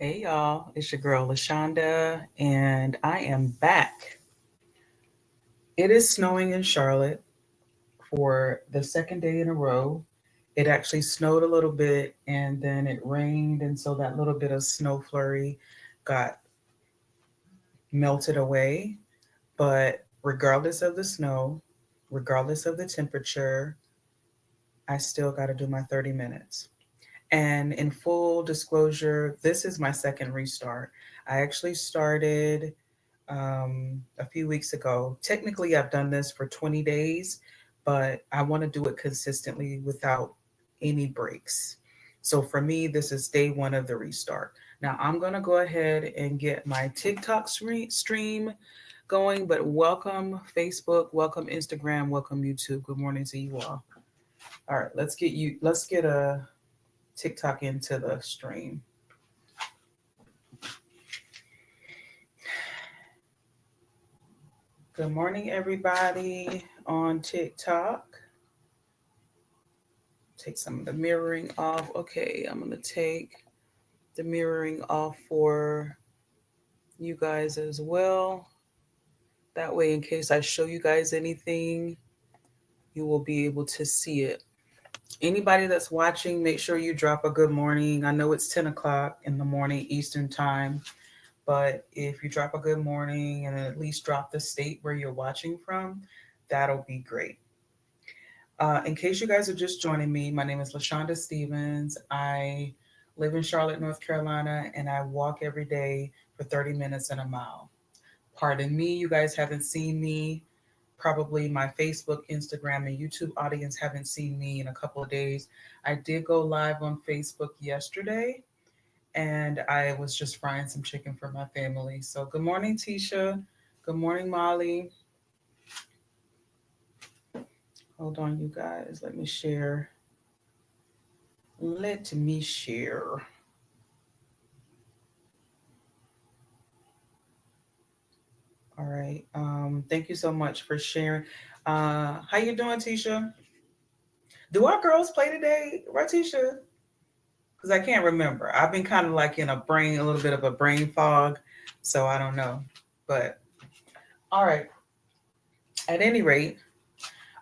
Hey y'all, it's your girl LaShonda, and I am back. It is snowing in Charlotte for the second day in a row. It actually snowed a little bit and then it rained, and so that little bit of snow flurry got melted away. But regardless of the snow, regardless of the temperature, I still got to do my 30 minutes. And in full disclosure, this is my second restart. I actually started a few weeks ago. Technically, I've done this for 20 days, but I want to do it consistently without any breaks. So for me, this is day one of the restart. Now, I'm going to go ahead and get my TikTok stream going, but welcome Facebook, welcome Instagram, welcome YouTube. Good morning to you all. All right, let's get a TikTok into the stream. Good morning, everybody on TikTok. Take some of the mirroring off. Okay, I'm going to take the mirroring off for you guys as well. That way, in case I show you guys anything, you will be able to see it. Anybody that's watching, make sure you drop a good morning. I know it's 10 o'clock in the morning Eastern time, but if you drop a good morning and at least drop the state where you're watching from, that'll be great. In case you guys are just joining me, my name is LaShonda Stevens. I live in Charlotte, North Carolina, and I walk every day for 30 minutes and a mile. Pardon me, you guys haven't seen me. Probably my Facebook, Instagram, and YouTube audience haven't seen me in a couple of days. I did go live on Facebook yesterday, and I was just frying some chicken for my family. So, good morning, Tisha. Good morning, Molly. Hold on, you guys. Let me share. Let me share. All right. Thank you so much for sharing. How you doing, Tisha? Do our girls play today, right, Tisha? Because I can't remember. I've been kind of like in a little bit of a brain fog, so I don't know. But all right. At any rate,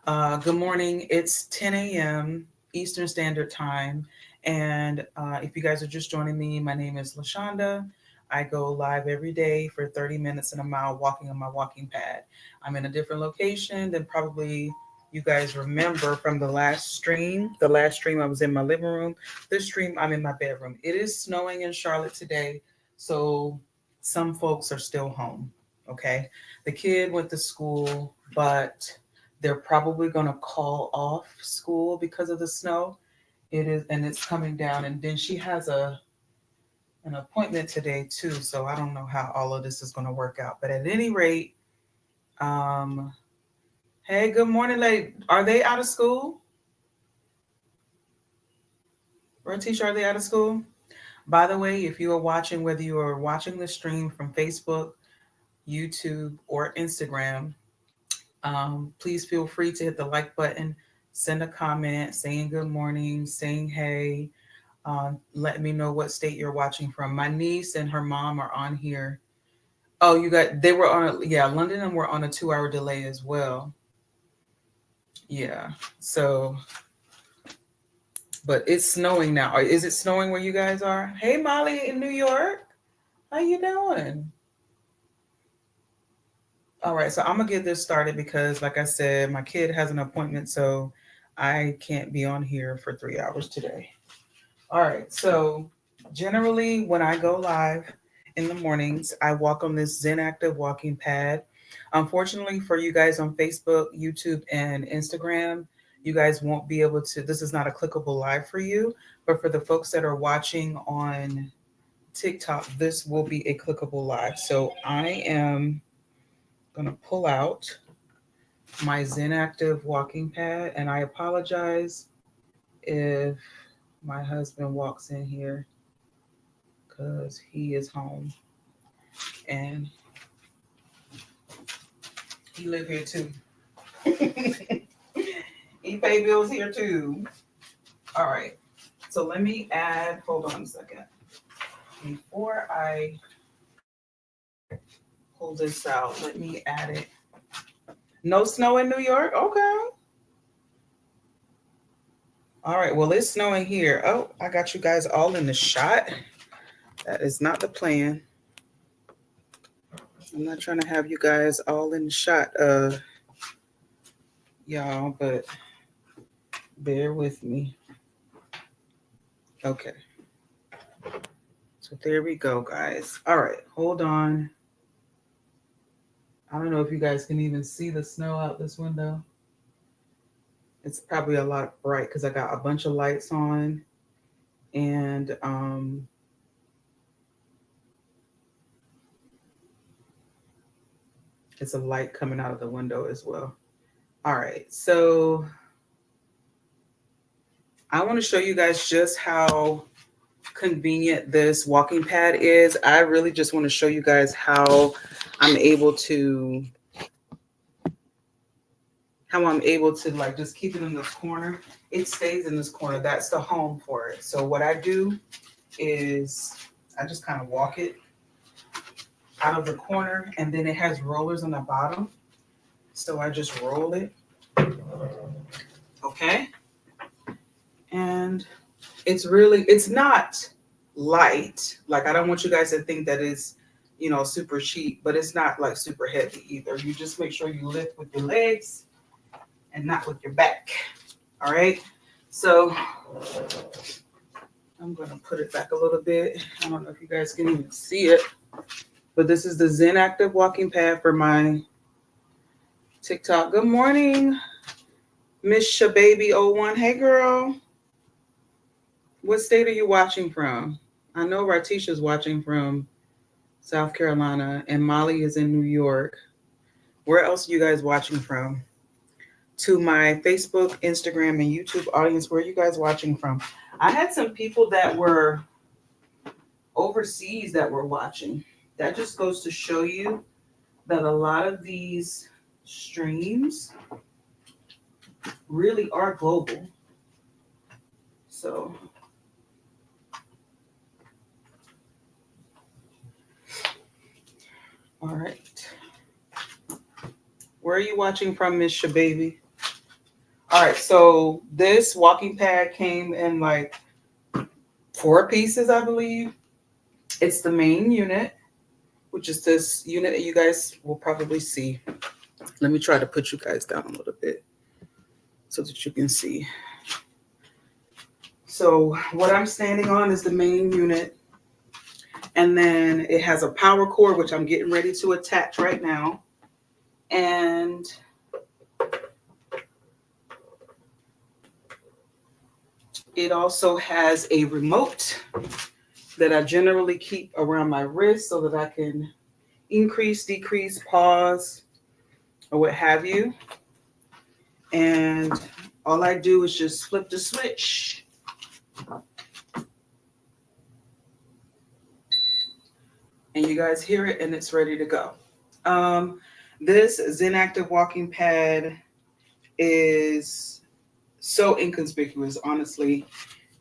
good morning. It's 10 a.m. Eastern Standard Time. And if you guys are just joining me, my name is LaShonda. I go live every day for 30 minutes and a mile walking on my walking pad. I'm in a different location than probably you guys remember from the last stream. The last stream, I was in my living room. This stream, I'm in my bedroom. It is snowing in Charlotte today. So some folks are still home. Okay. The kid went to school, but they're probably going to call off school because of the snow. It is, and it's coming down. And then she has an appointment today too. So I don't know how all of this is going to work out. But at any rate, um, hey, good morning, lady. Are they out of school? Or teacher, are they out of school? By the way, if you are watching, whether you are watching the stream from Facebook, YouTube, or Instagram, please feel free to hit the like button, send a comment saying good morning, saying hey, let me know what state you're watching from. My niece and her mom are on here. Oh, they were on, yeah, London and we're on a 2 hour delay as well. Yeah. So, but it's snowing now. Is it snowing where you guys are? Hey, Molly in New York. How you doing? All right, so I'm gonna get this started because, like I said, my kid has an appointment, so I can't be on here for 3 hours today. All right, so generally, when I go live in the mornings, I walk on this Zen Active walking pad. Unfortunately, for you guys on Facebook, YouTube, and Instagram, you guys won't be able to. This is not a clickable live for you, but for the folks that are watching on TikTok, this will be a clickable live. So I am going to pull out my Zen Active walking pad, and I apologize if my husband walks in here because he is home and he live here too. He pay bills here too. All right. So let me add. Hold on a second. Before I pull this out, let me add it. No snow in New York? Okay. All right. Well, it's snowing here. Oh, I got you guys all in the shot. That is not the plan. I'm not trying to have you guys all in the shot, y'all, but bear with me. Okay. So there we go, guys. All right. Hold on. I don't know if you guys can even see the snow out this window. It's probably a lot bright because I got a bunch of lights on, and it's a light coming out of the window as well. All right, so I want to show you guys just how convenient this walking pad is. I really just want to show you guys I'm able to like just keep it in this corner. It stays in this corner. That's the home for it. So what I do is I just kind of walk it out of the corner, and then it has rollers on the bottom. So I just roll it. Okay. And it's not light. Like, I don't want you guys to think that it's, super cheap, but it's not like super heavy either. You just make sure you lift with your legs and not with your back. All right. So I'm going to put it back a little bit. I don't know if you guys can even see it, but this is the Zen Active walking pad for my TikTok. Good morning, Miss Shababy01. Hey, girl. What state are you watching from? I know Ratisha's watching from South Carolina, and Molly is in New York. Where else are you guys watching from? To my Facebook, Instagram, and YouTube audience, where are you guys watching from? I had some people that were overseas that were watching. That just goes to show you that a lot of these streams really are global. So all right. Where are you watching from, Miss Shababy? All right, so this walking pad came in like 4 pieces, I believe. It's the main unit, which is this unit that you guys will probably see. Let me try to put you guys down a little bit so that you can see. So what I'm standing on is the main unit. And then it has a power cord, which I'm getting ready to attach right now. And it also has a remote that I generally keep around my wrist so that I can increase, decrease, pause, or what have you. And all I do is just flip the switch. And you guys hear it, and it's ready to go. This Zen Active walking pad is so inconspicuous, honestly.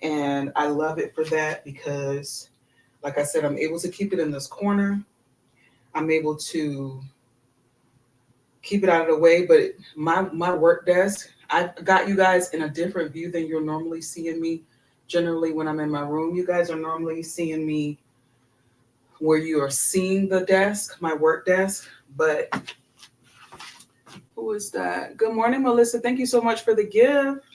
And I love it for that because, like I said, I'm able to keep it in this corner. I'm able to keep it out of the way. But my work desk, I've got you guys in a different view than you're normally seeing me. Generally, when I'm in my room, you guys are normally seeing me where you are seeing the desk, my work desk. But who is that? Good morning, Melissa. Thank you so much for the gift.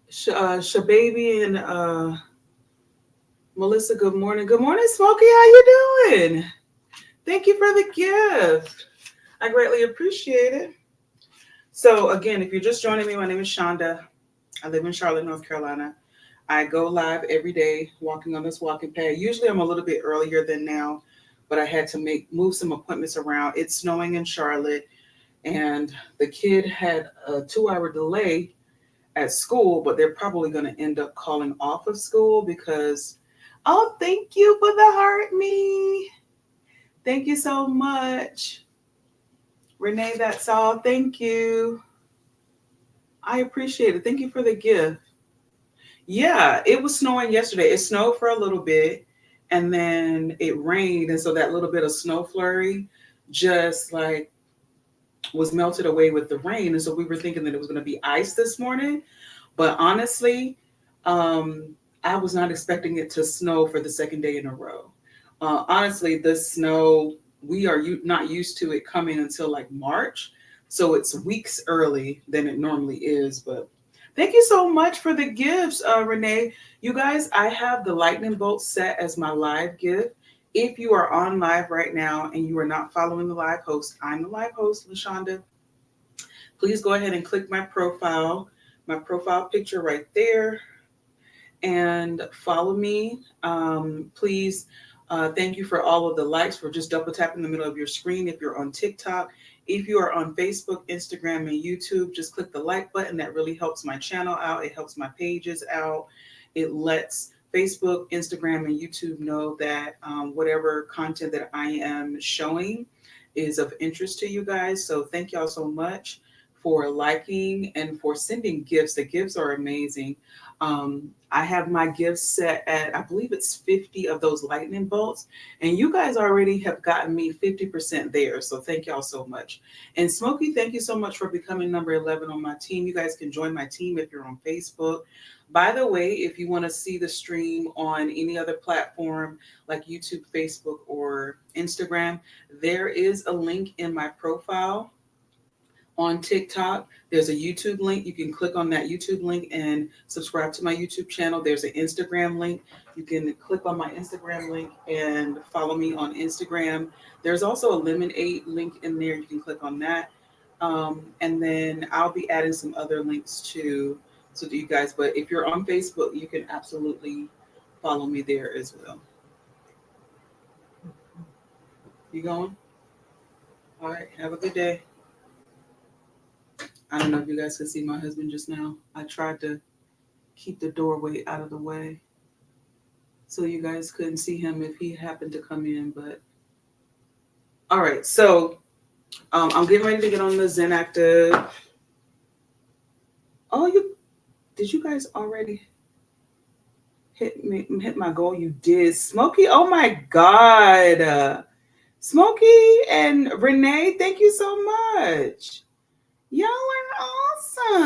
Shababy and Melissa, good morning. Good morning, Smokey. How you doing? Thank you for the gift. I greatly appreciate it. So again, if you're just joining me, my name is Shonda. I live in Charlotte, North Carolina. I go live every day walking on this walking pad. Usually I'm a little bit earlier than now, but I had to move some appointments around. It's snowing in Charlotte, and the kid had a 2-hour delay at school, but they're probably going to end up calling off of school because, oh, thank you for the heart, me. Thank you so much. Renee, that's all. Thank you. I appreciate it. Thank you for the gift. Yeah, it was snowing yesterday. It snowed for a little bit, and then it rained, and so that little bit of snow flurry just like was melted away with the rain, and so we were thinking that it was going to be ice this morning. But honestly, um, I was not expecting it to snow for the second day in a row. Honestly, the snow, we are not used to it coming until like March. So it's weeks early than it normally is. But thank you so much for the gifts, Renee. You guys, I have the lightning bolt set as my live gift. If you are on live right now and you are not following the live host, I'm the live host, LaShonda. Please go ahead and click my profile picture right there, and follow me. Please, thank you for all of the likes, for just double tapping the middle of your screen if you're on TikTok. If you are on Facebook, Instagram, and YouTube, just click the like button. That really helps my channel out. It helps my pages out. It lets Facebook, Instagram, and YouTube know that whatever content that I am showing is of interest to you guys. So thank y'all so much for liking and for sending gifts. The gifts are amazing. I have my gifts set at, I believe it's 50 of those lightning bolts. And you guys already have gotten me 50% there. So thank y'all so much. And Smokey, thank you so much for becoming number 11 on my team. You guys can join my team if you're on Facebook. By the way, if you want to see the stream on any other platform like YouTube, Facebook, or Instagram, there is a link in my profile. On TikTok, there's a YouTube link. You can click on that YouTube link and subscribe to my YouTube channel. There's an Instagram link. You can click on my Instagram link and follow me on Instagram. There's also a Lemonade link in there. You can click on that. And then I'll be adding some other links too, so to you guys. But if you're on Facebook, you can absolutely follow me there as well. You going? All right. Have a good day. I don't know if you guys could see my husband just now. I tried to keep the doorway out of the way so you guys couldn't see him if he happened to come in. But all right, so I'm getting ready to get on the Zen Active. Oh, did you guys already hit my goal? You did, Smokey. Oh my God, Smokey and Renee, thank you so much. Y'all are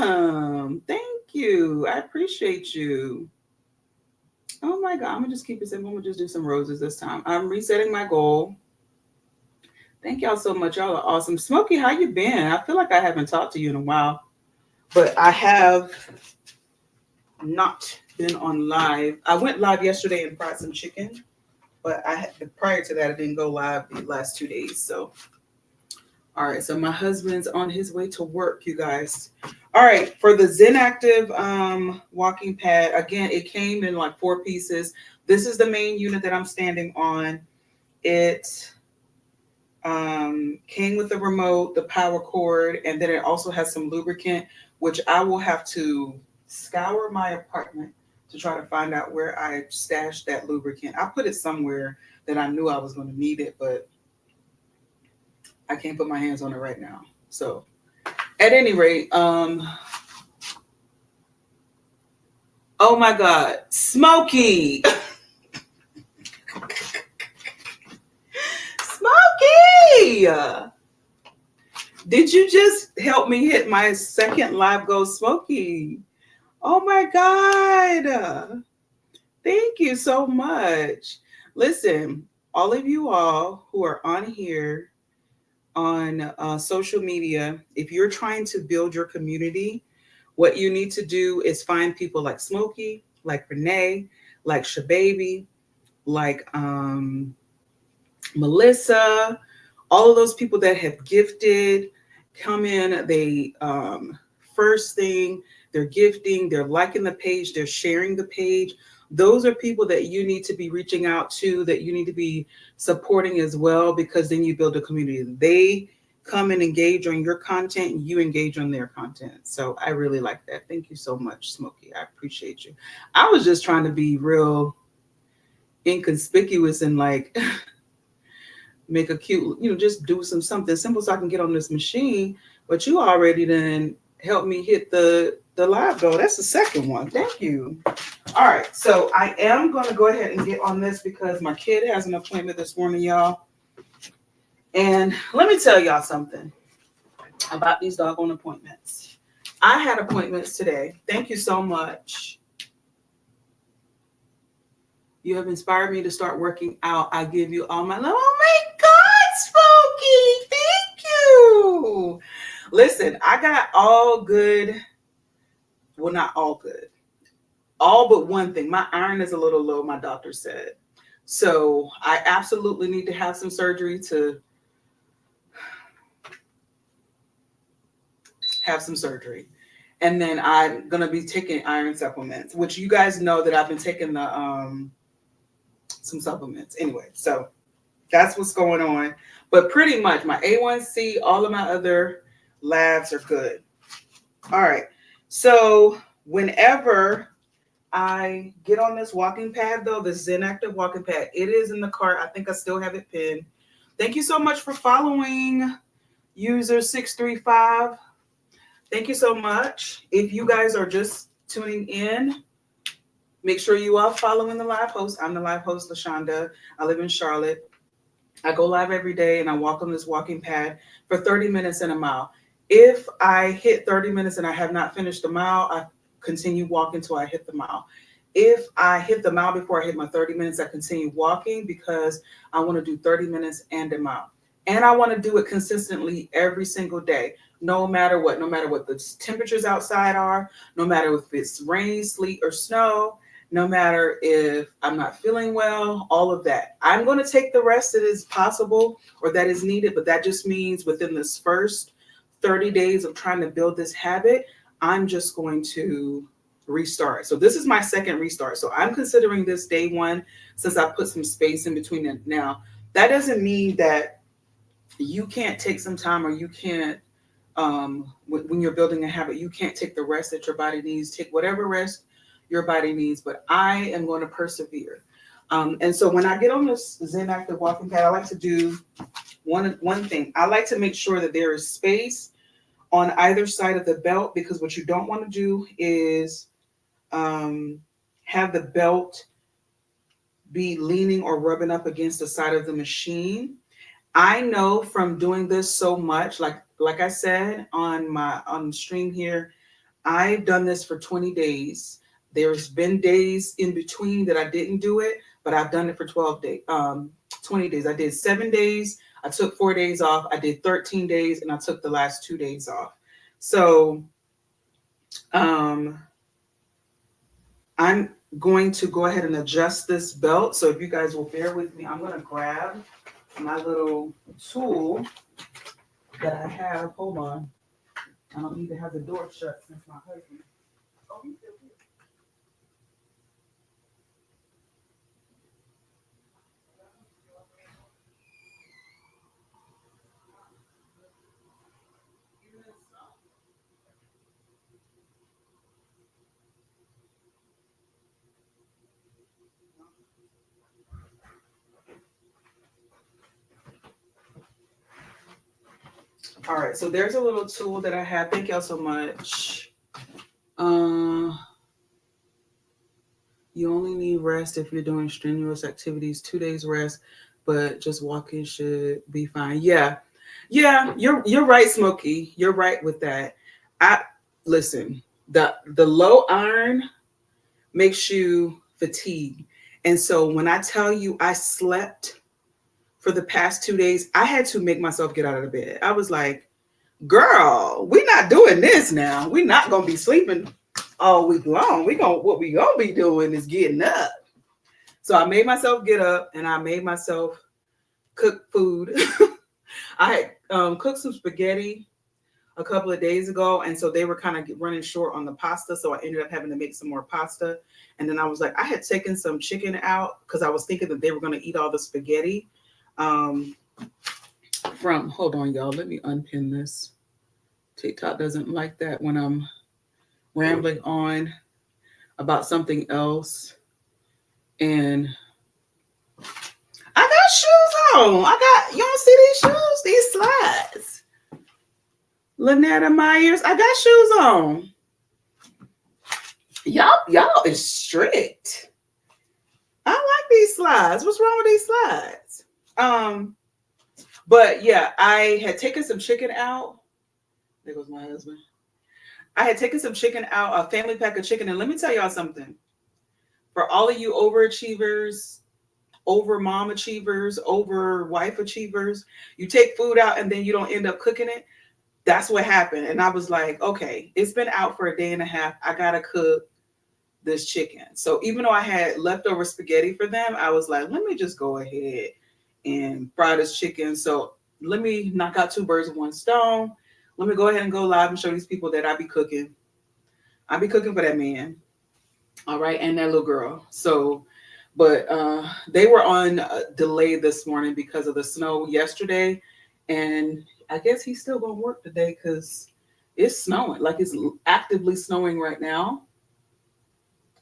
awesome. Thank you. I appreciate you. Oh my God. I'm going to just keep it simple. I'm going to just do some roses this time. I'm resetting my goal. Thank y'all so much. Y'all are awesome. Smokey, how you been? I feel like I haven't talked to you in a while, but I have not been on live. I went live yesterday and fried some chicken, but prior to that, I didn't go live the last 2 days. So all right, so my husband's on his way to work, you guys. All right, for the Zen Active walking pad, again, it came in like 4 pieces. This is the main unit that I'm standing on. It came with the remote, the power cord, and then it also has some lubricant, which I will have to scour my apartment to try to find out where I stashed that lubricant. I put it somewhere that I knew I was going to need it, but I can't put my hands on it right now. So at any rate, oh my God, Smokey. Smokey. Did you just help me hit my second live goal, Smokey? Oh my God. Thank you so much. Listen, all of you all who are on here, on social media, if you're trying to build your community, what you need to do is find people like Smokey, like Renee, like Shababy, like Melissa, all of those people that have gifted, come in. They first thing, they're gifting, they're liking the page, they're sharing the page. Those are people that you need to be reaching out to, that you need to be supporting as well, because then you build a community. They come and engage on your content and you engage on their content. So I really like that. Thank you so much, Smokey. I appreciate you. I was just trying to be real inconspicuous and like make a cute, just do something simple so I can get on this machine. But you already then helped me hit the live goal. That's the second one. Thank you. All right, so I am going to go ahead and get on this because my kid has an appointment this morning, y'all. And let me tell y'all something about these doggone appointments. I had appointments today. Thank you so much. You have inspired me to start working out. I give you all my love. Oh my God, Smokey. Thank you. Listen, I got all good. Well, not all good. All but one thing. My iron is a little low, my doctor said. So I absolutely need to have some surgery to have some surgery. And then I'm going to be taking iron supplements, which you guys know that I've been taking the some supplements. Anyway, so that's what's going on. But pretty much my A1C, all of my other labs are good. All right. So whenever I get on this walking pad, though, the Zen Active walking pad, it is in the cart. I think I still have it pinned. Thank you so much for following user 635. Thank you so much. If you guys are just tuning in, make sure you are following the live host. I'm the live host, LaShonda. I live in Charlotte. I go live every day and I walk on this walking pad for 30 minutes and a mile. If I hit 30 minutes and I have not finished the mile, I continue walking till I hit the mile. If I hit the mile before I hit my 30 minutes, I continue walking because I want to do 30 minutes and a mile. And I want to do it consistently every single day, no matter what the temperatures outside are, no matter if it's rain, sleet, or snow, no matter if I'm not feeling well, all of that. I'm going to take the rest that is possible or that is needed, but that just means within this first 30 days of trying to build this habit, I'm just going to restart. So this is my second restart. So I'm considering this day one since I put some space in between it. Now, that doesn't mean that you can't take some time or you can't, when you're building a habit, you can't take the rest that your body needs. Take whatever rest your body needs, but I am going to persevere. And so when I get on this Zen Active walking pad, I like to do one thing. I like to make sure that there is space on either side of the belt, because what you don't want to do is have the belt be leaning or rubbing up against the side of the machine. I know from doing this so much, like I said on the stream here, I've done this for 20 days. There's been days in between that I didn't do it, but I've done it for 20 days. I did 7 days. I took 4 days off. I did 13 days, and I took the last 2 days off. So I'm going to go ahead and adjust this belt. So if you guys will bear with me, I'm going to grab my little tool that I have. Hold on. I don't need to have the door shut since my husband. Oh, he's still here. All right, so there's a little tool that I have. Thank y'all so much. You only need rest if you're doing strenuous activities. 2 days rest, but just walking should be fine. Yeah, you're right, Smokey. You're right with that. I listen. The low iron makes you fatigued, and so when I tell you I slept for the past 2 days, I had to make myself get out of the bed. I was like, girl, we're not doing this now. We're not gonna be sleeping all week long. What we gonna be doing is getting up. So I made myself get up and I made myself cook food. I had cooked some spaghetti a couple of days ago, and so they were kind of running short on the pasta, so I ended up having to make some more pasta. And then I was like, I had taken some chicken out because I was thinking that they were going to eat all the spaghetti. Hold on, y'all, let me unpin this. TikTok doesn't like that when I'm rambling on about something else. And I got shoes on. You don't see these shoes? These slides. Lynetta Myers, I got shoes on. Y'all is strict. I like these slides. What's wrong with these slides? Um, but yeah, I had taken some chicken out. There goes my husband. I had taken some chicken out, a family pack of chicken, and let me tell y'all something. For all of you overachievers, over mom achievers, over wife achievers, you take food out and then you don't end up cooking it. That's what happened. And I was like, okay, it's been out for a day and a half. I gotta cook this chicken. So even though I had leftover spaghetti for them, I was like, let me just go ahead and fry this chicken. So let me knock out two birds with one stone. Let me go ahead and go live and show these people that I be cooking. I be cooking for that man. All right, and that little girl. So, but they were on delay this morning because of the snow yesterday, and I guess he's still gonna work today because it's snowing. Like it's actively snowing right now.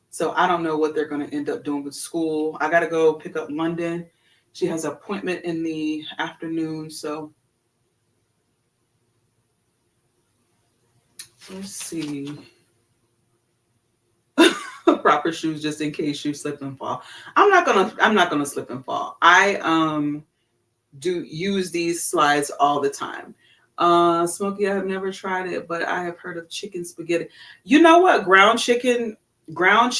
So I don't know what they're gonna end up doing with school. I gotta go pick up London. She has an appointment in the afternoon. So let's see. Proper shoes just in case you slip and fall. I'm not gonna slip and fall. I do use these slides all the time. Smokey, I have never tried it, but I have heard of chicken spaghetti. You know what? Ground chicken, ground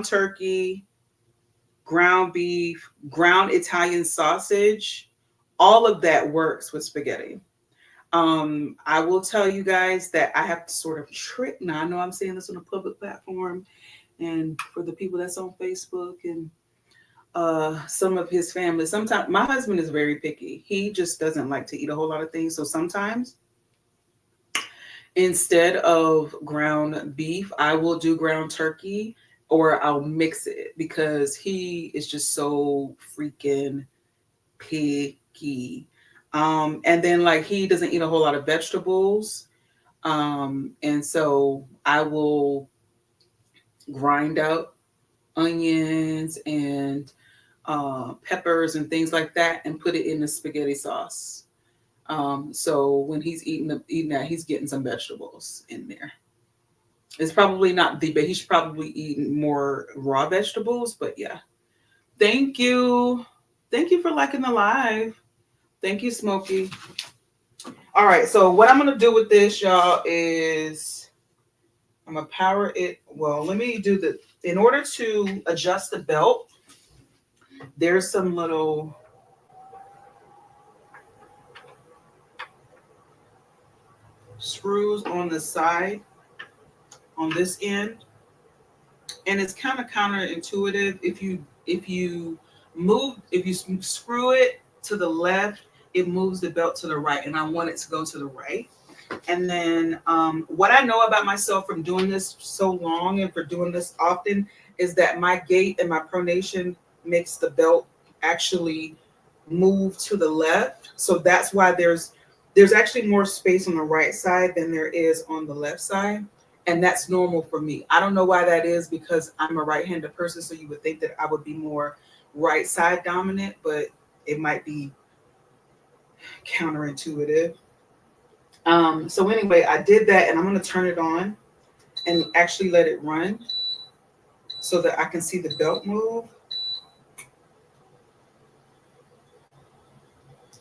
turkey, ground beef, ground Italian sausage, all of that works with spaghetti. I will tell you guys that I have to sort of trick. Now I know I'm saying this on a public platform, and for the people that's on Facebook and some of his family. Sometimes my husband is very picky. He just doesn't like to eat a whole lot of things. So sometimes instead of ground beef, I will do ground turkey or I'll mix it because he is just so freaking picky. And then like he doesn't eat a whole lot of vegetables. And so I will grind out onions and peppers and things like that and put it in the spaghetti sauce. So when he's eating that, he's getting some vegetables in there. It's probably not the, but he should probably eat more raw vegetables. But yeah, thank you, thank you for liking the live. Thank you, Smokey. All right, so what I'm gonna do with this, y'all, is I'm gonna power it. Well, let me do the. In order to adjust the belt, there's some little screws on the side on this end, and it's kind of counterintuitive. If you screw it to the left, it moves the belt to the right, and I want it to go to the right. And then what I know about myself from doing this so long and for doing this often is that my gait and my pronation makes the belt actually move to the left. So that's why there's actually more space on the right side than there is on the left side. And that's normal for me. I don't know why that is because I'm a right-handed person. So you would think that I would be more right side dominant, but it might be counterintuitive. So anyway, I did that and I'm going to turn it on and actually let it run so that I can see the belt move.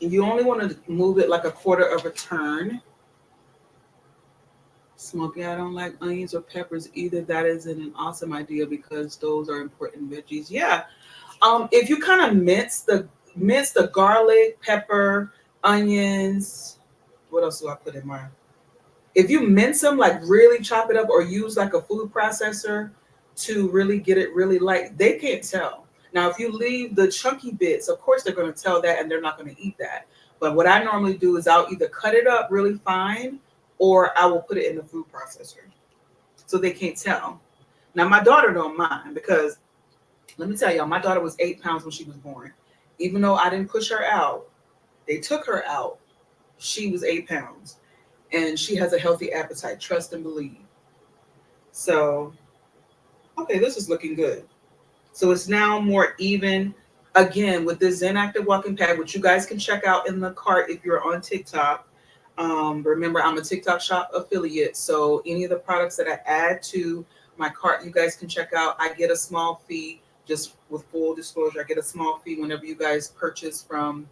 And you only want to move it like a quarter of a turn. Smokey, I don't like onions or peppers either. That is an awesome idea because those are important veggies. Yeah. If you kind of mince the garlic, pepper, onions, what else do I put in mine? If you mince them, like really chop it up or use like a food processor to really get it really light, they can't tell. Now, if you leave the chunky bits, of course they're going to tell that and they're not going to eat that. But what I normally do is I'll either cut it up really fine or I will put it in the food processor so they can't tell. Now, my daughter don't mind because let me tell y'all, my daughter was 8 pounds when she was born. Even though I didn't push her out, they took her out. She was 8 pounds. And she has a healthy appetite, trust and believe. So, okay, this is looking good. So it's now more even. Again, with this Zen Active Walking Pad, which you guys can check out in the cart if you're on TikTok. Remember, I'm a TikTok shop affiliate. So any of the products that I add to my cart. You guys can check out. I get a small fee, just with full disclosure. I get a small fee whenever you guys purchase from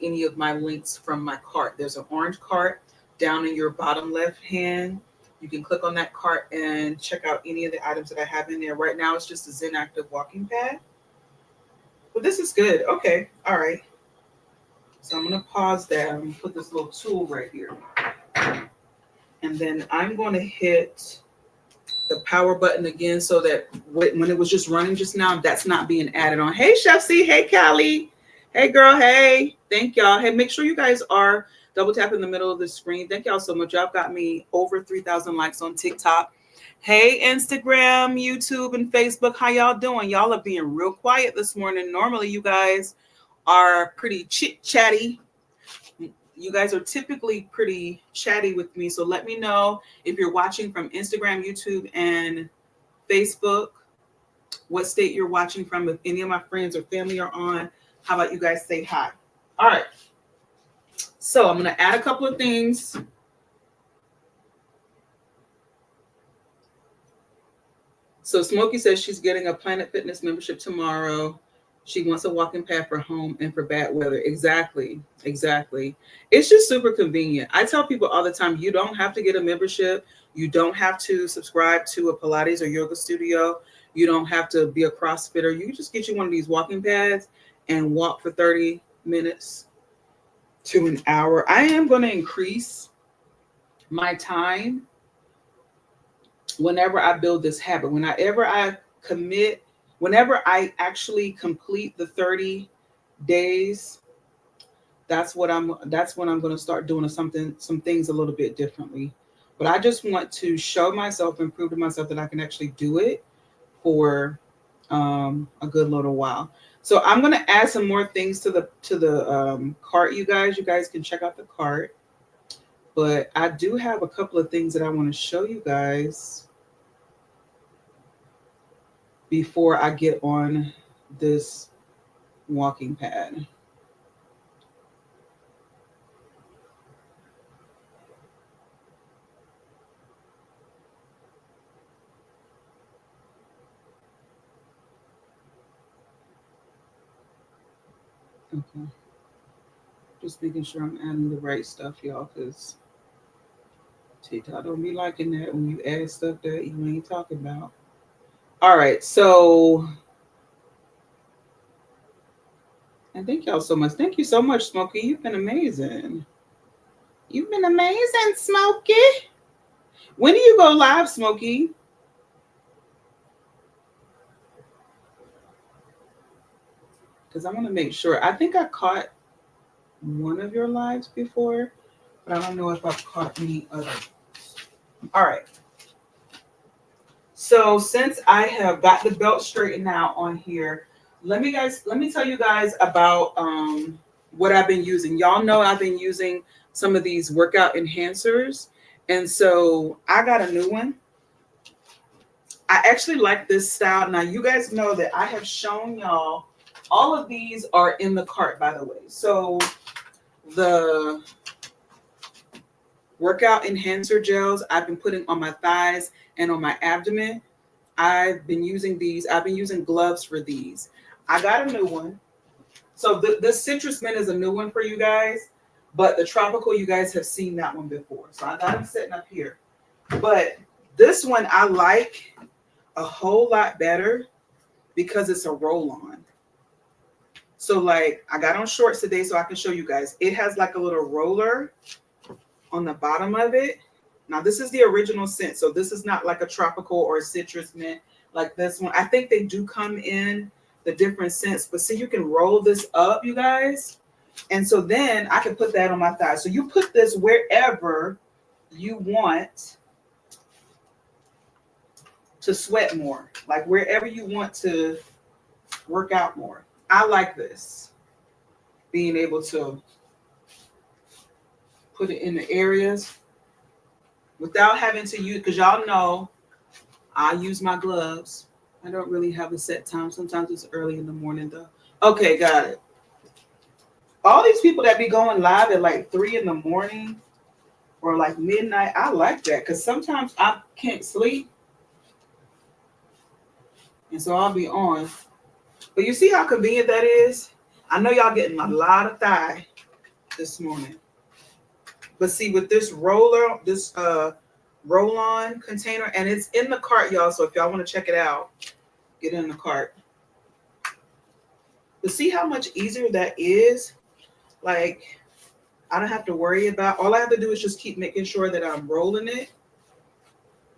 any of my links from my cart. There's an orange cart down in your bottom left hand. You can click on that cart and check out any of the items that I have in there. Right now, it's just a Zen Active walking pad. But this is good. Okay. All right. So I'm going to pause that. I'm going to put this little tool right here. And then I'm going to hit the power button again so that when it was just running just now, that's not being added on. Hey, Chef C. Hey, Callie. Hey, girl. Hey. Thank y'all. Hey, make sure you guys are double tap in the middle of the screen. Thank y'all so much. Y'all got me over 3,000 likes on TikTok. Hey, Instagram, YouTube, and Facebook. How y'all doing? Y'all are being real quiet this morning. Normally, you guys are pretty chit-chatty. You guys are typically pretty chatty with me. So let me know if you're watching from Instagram, YouTube, and Facebook, what state you're watching from. If any of my friends or family are on, how about you guys say hi? All right. So I'm going to add a couple of things. So Smokey says she's getting a Planet Fitness membership tomorrow. She wants a walking pad for home and for bad weather. Exactly. It's just super convenient. I tell people all the time, you don't have to get a membership. You don't have to subscribe to a Pilates or yoga studio. You don't have to be a CrossFitter. You can just get you one of these walking pads and walk for 30 minutes to an hour. I am going to increase my time whenever I build this habit. Whenever I actually complete the 30 days, that's when I'm going to start doing some things a little bit differently. But I just want to show myself and prove to myself that I can actually do it for a good little while. So I'm going to add some more things to the cart, you guys. You guys can check out the cart. But I do have a couple of things that I want to show you guys before I get on this walking pad. Okay. Just making sure I'm adding the right stuff, y'all, because TikTok don't be liking that when you add stuff that you ain't talking about. All right, so, and thank y'all so much. Thank you so much, Smokey. You've been amazing. You've been amazing, Smokey. When do you go live, Smokey? Because I want to make sure. I think I caught one of your lives before, but I don't know if I've caught any others. All right. So since I have got the belt straightened out on here, let me tell you guys about what I've been using. Y'all know I've been using some of these workout enhancers, and so I got a new one. I actually like this style. Now you guys know that I have shown y'all all of these are in the cart, by the way. So the workout enhancer gels I've been putting on my thighs and on my abdomen. I've been using these. I've been using gloves for these. I got a new one. So the citrus mint is a new one for you guys, but the tropical, you guys have seen that one before. So I got them sitting up here. But this one I like a whole lot better because it's a roll-on. So like I got on shorts today so I can show you guys. It has like a little roller on the bottom of it. Now this is the original scent. So this is not like a tropical or a citrus mint like this one. I think they do come in the different scents, but see, you can roll this up, you guys. And so then I can put that on my thigh. So you put this wherever you want to sweat more, like wherever you want to work out more. I like this, being able to put it in the areas without having to use, because y'all know I use my gloves. I don't really have a set time. Sometimes it's early in the morning though. Okay, got it. All these people that be going live at like 3 in the morning or like midnight, I like that because sometimes I can't sleep. And so I'll be on. But you see how convenient that is? I know y'all getting a lot of thigh this morning. But see, with this roll-on container, and it's in the cart, y'all. So if y'all want to check it out, get in the cart. But see how much easier that is? Like, I don't have to worry about, all I have to do is just keep making sure that I'm rolling it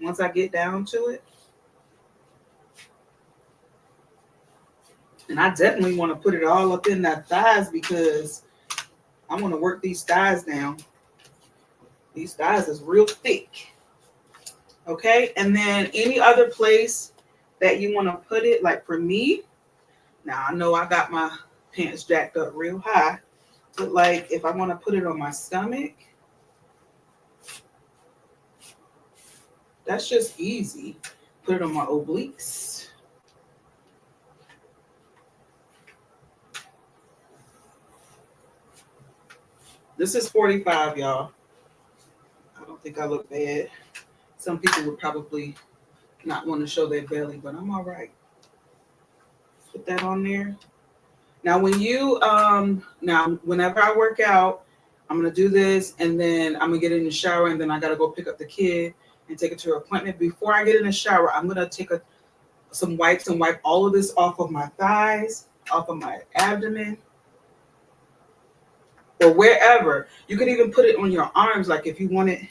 once I get down to it. And I definitely want to put it all up in that thighs because I want to work these thighs down. These thighs is real thick. Okay, and then any other place that you want to put it, like for me, now I know I got my pants jacked up real high, but like if I want to put it on my stomach, that's just easy. Put it on my obliques. This is 45, y'all. I don't think I look bad. Some people would probably not want to show their belly, but I'm all right. Put that on there. Now, when you, whenever I work out, I'm going to do this, and then I'm going to get in the shower, and then I got to go pick up the kid and take it to her appointment. Before I get in the shower, I'm going to take some wipes and wipe all of this off of my thighs, off of my abdomen, or wherever. You can even put it on your arms, like if you wanted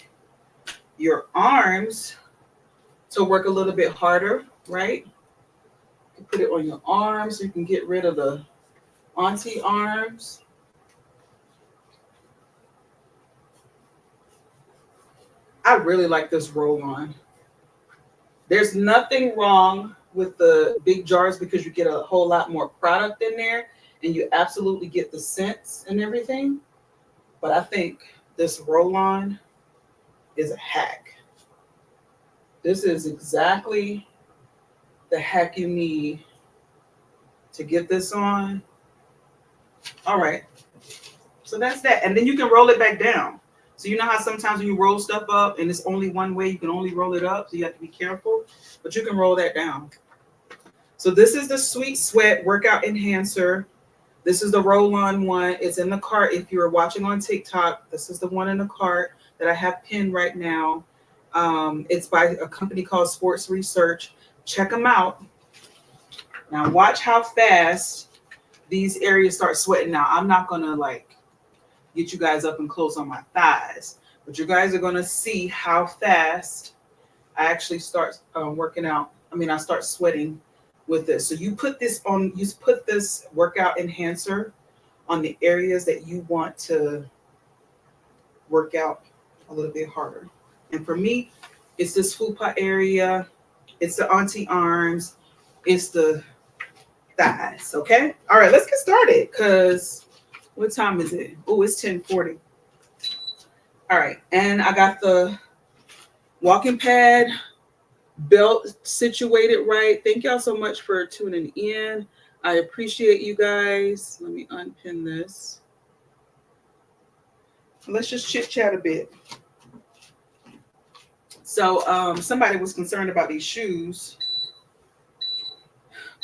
your arms to work a little bit harder, right? You put it on your arms so you can get rid of the auntie arms. I really like this roll on. There's nothing wrong with the big jars because you get a whole lot more product in there and you absolutely get the scents and everything. But I think this roll on is a hack. This is exactly the hack you need to get this on. All right. So that's that. And then you can roll it back down. So you know how sometimes when you roll stuff up and it's only one way, you can only roll it up. So you have to be careful, but you can roll that down. So this is the Sweet Sweat Workout Enhancer. This is the roll-on one. It's in the cart. If you're watching on TikTok, this is the one in the cart that I have pinned right now. It's by a company called Sports Research. Check them out. Now watch how fast these areas start sweating. Now I'm not going to like get you guys up and close on my thighs, but you guys are going to see how fast I actually start working out. I start sweating with this. So you put this workout enhancer on the areas that you want to work out a little bit harder. And for me, it's this fupa area, it's the auntie arms, it's the thighs. Okay. All right, let's get started. Cause what time is it? Oh, it's 10:40. All right, and I got the walking pad belt situated right. Thank y'all so much for tuning in. I appreciate you guys. Let me unpin this. Let's just chit chat a bit. So somebody was concerned about these shoes,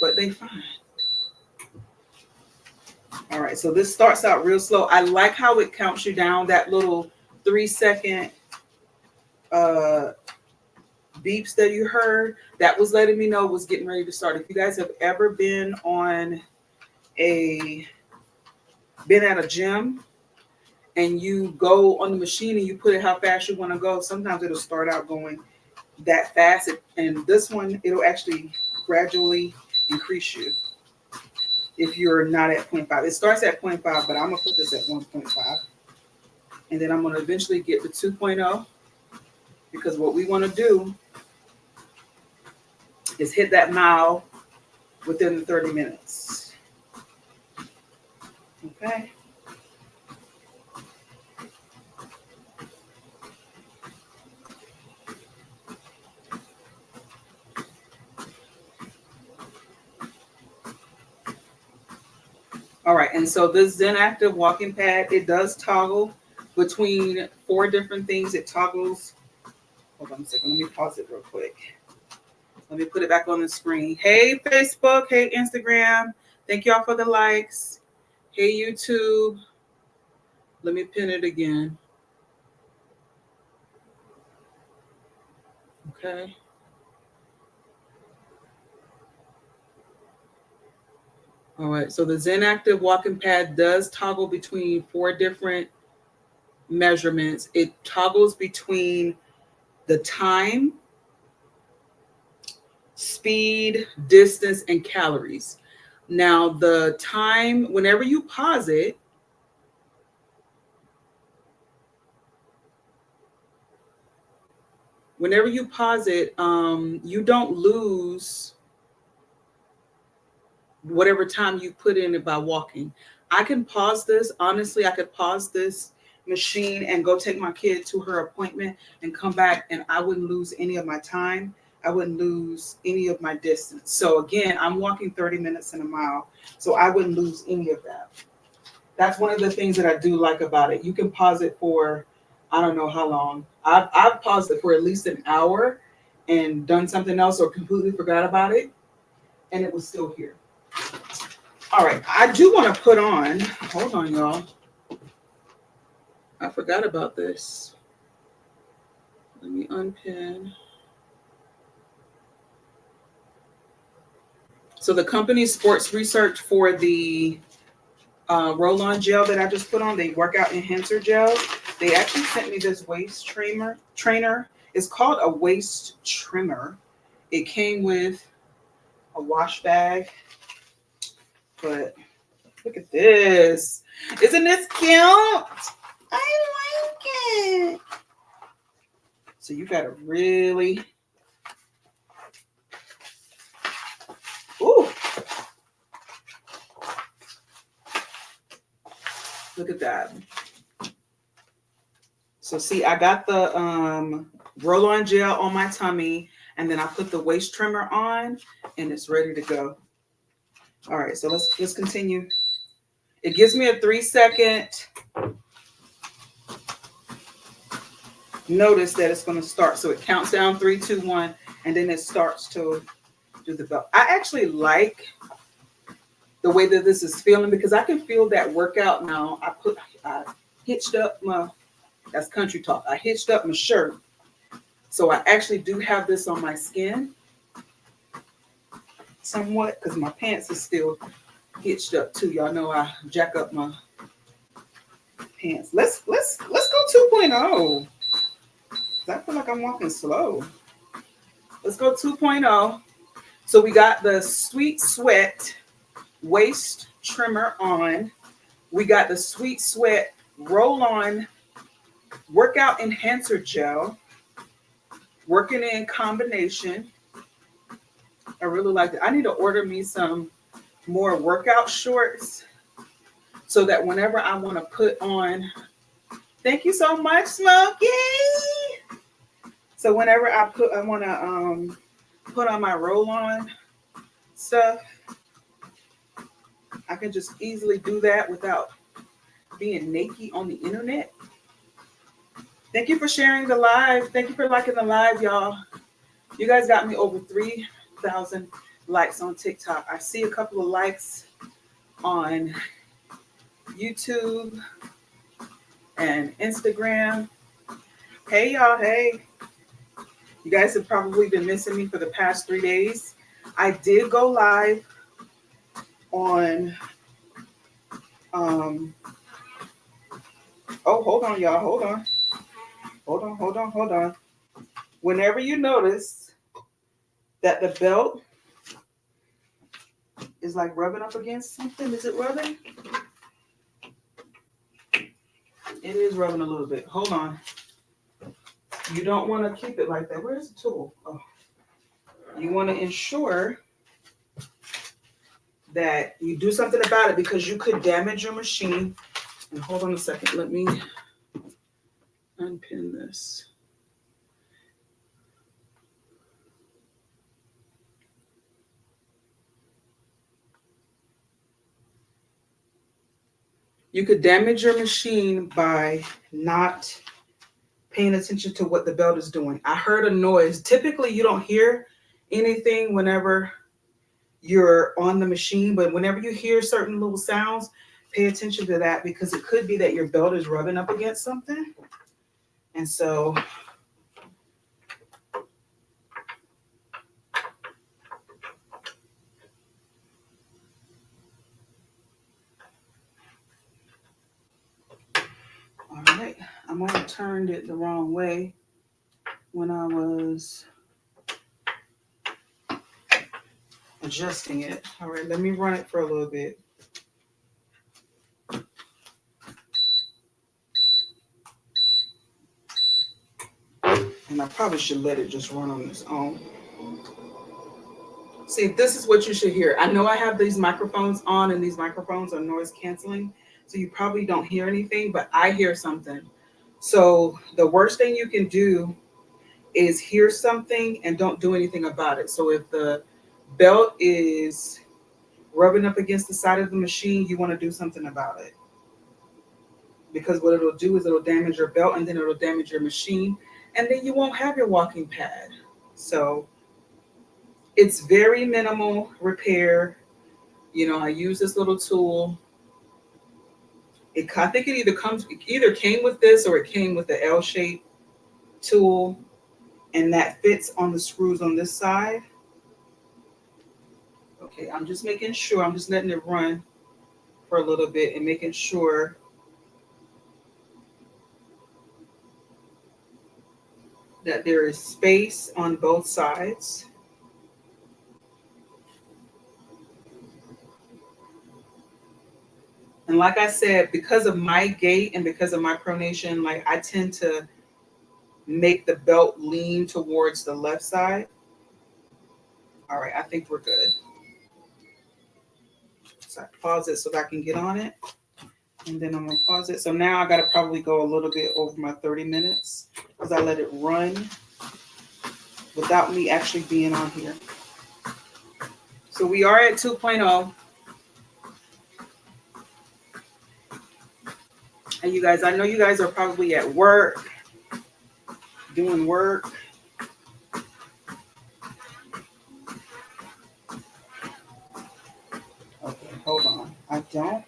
but they fine. All right, so this starts out real slow. I like how it counts you down, that little 3-second beeps that you heard. That was letting me know it was getting ready to start. If you guys have ever been at a gym and you go on the machine and you put it how fast you want to go, sometimes it'll start out going that fast. And this one, it'll actually gradually increase you if you're not at 0.5. It starts at 0.5, but I'm going to put this at 1.5. And then I'm going to eventually get to 2.0 because what we want to do is hit that mile within the 30 minutes. Okay. All right, and so this Zen Active walking pad, it does toggle between 4 different things. It toggles. Hold on a second. Let me pause it real quick. Let me put it back on the screen. Hey, Facebook. Hey, Instagram. Thank y'all for the likes. Hey, YouTube. Let me pin it again. Okay. All right. So the Zen Active walking pad does toggle between 4 different measurements. It toggles between the time, speed, distance, and calories. Now, the time, whenever you pause it, you don't lose whatever time you put in it by walking. I can pause this. Honestly, I could pause this machine and go take my kid to her appointment and come back, and I wouldn't lose any of my time. I wouldn't lose any of my distance. So again, I'm walking 30 minutes in a mile, so I wouldn't lose any of that. That's one of the things that I do like about it. You can pause it for, I don't know how long. I've paused it for at least an hour and done something else or completely forgot about it, and it was still here. All right, I do want to put on, hold on, y'all. I forgot about this. Let me unpin. So the company sports research for the roll-on gel that I just put on, the workout enhancer gel, they actually sent me this waist trainer. It's called a waist trimmer. It came with a wash bag, but look at this. Isn't this cute? I like it. So you gotta really, ooh, look at that. So see, I got the roll-on gel on my tummy, and then I put the waist trimmer on, and it's ready to go. All right, so let's continue. It gives me a 3-second notice that it's going to start. So it counts down 3, 2, 1, and then it starts to do the belt. I actually like the way that this is feeling because I can feel that workout now. I hitched up my, that's country talk. I hitched up my shirt. So I actually do have this on my skin somewhat because my pants is still hitched up too. Y'all know I jack up my pants. Let's go 2.0. I feel like I'm walking slow. Let's go 2.0. So we got the Sweet Sweat waist trimmer on. We got the Sweet Sweat roll-on workout enhancer gel. Working in combination. I really like it. I need to order me some more workout shorts so that whenever I want to put on, thank you so much, Smokey. So whenever I want to put on my roll-on stuff, I can just easily do that without being naked on the internet. Thank you for sharing the live. Thank you for liking the live, y'all. You guys got me over 3,000 likes on TikTok. I see a couple of likes on YouTube and Instagram. Hey, y'all. Hey. You guys have probably been missing me for the past 3 days. I did go live on, oh, hold on, y'all. Hold on. Whenever you notice that the belt is like rubbing up against something, is it rubbing? It is rubbing a little bit. Hold on. You don't want to keep it like that. Where's the tool? Oh. You want to ensure that you do something about it because you could damage your machine. And hold on a second. Let me unpin this. You could damage your machine by not paying attention to what the belt is doing. I heard a noise. Typically, you don't hear anything whenever you're on the machine, but whenever you hear certain little sounds, pay attention to that because it could be that your belt is rubbing up against something. And so, all right, I might have turned it the wrong way when I was adjusting it. All right, let me run it for a little bit. And I probably should let it just run on its own. See, this is what you should hear. I know I have these microphones on and these microphones are noise canceling. So you probably don't hear anything, but I hear something. So the worst thing you can do is hear something and don't do anything about it. So if the belt is rubbing up against the side of the machine, you want to do something about it. Because what it'll do is it'll damage your belt and then it'll damage your machine. And then you won't have your walking pad. So it's very minimal repair. You know, I use this little tool. I think it either came with this or it came with the L-shaped tool, and that fits on the screws on this side. Okay, I'm just making sure. I'm just letting it run for a little bit and making sure that there is space on both sides. And like I said, because of my gait and because of my pronation, like I tend to make the belt lean towards the left side. All right, I think we're good. So I pause it so that I can get on it. And then I'm gonna pause it. So now I gotta probably go a little bit over my 30 minutes because I let it run without me actually being on here. So we are at 2.0. And you guys, I know you guys are probably at work, doing work. Okay, hold on. I don't.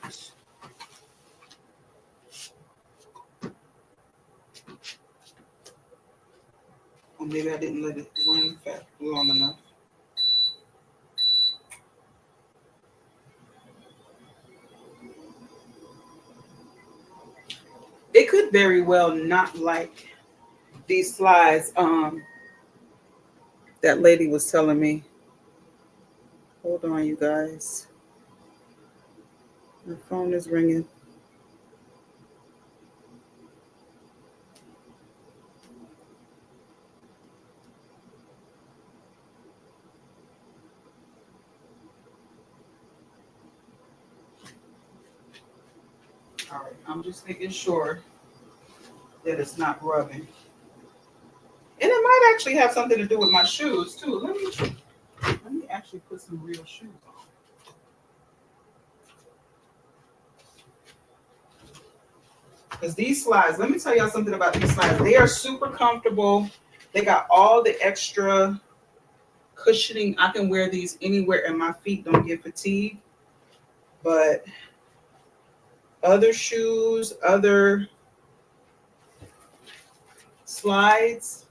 Or maybe I didn't let it run long enough. It could very well not like these slides. That lady was telling me. Hold on, you guys. My phone is ringing. All right, I'm just making sure that it's not rubbing. And it might actually have something to do with my shoes too. Let me actually put some real shoes on. Because these slides, let me tell y'all something about these slides. They are super comfortable. They got all the extra cushioning. I can wear these anywhere and my feet don't get fatigued. But other shoes, other slides,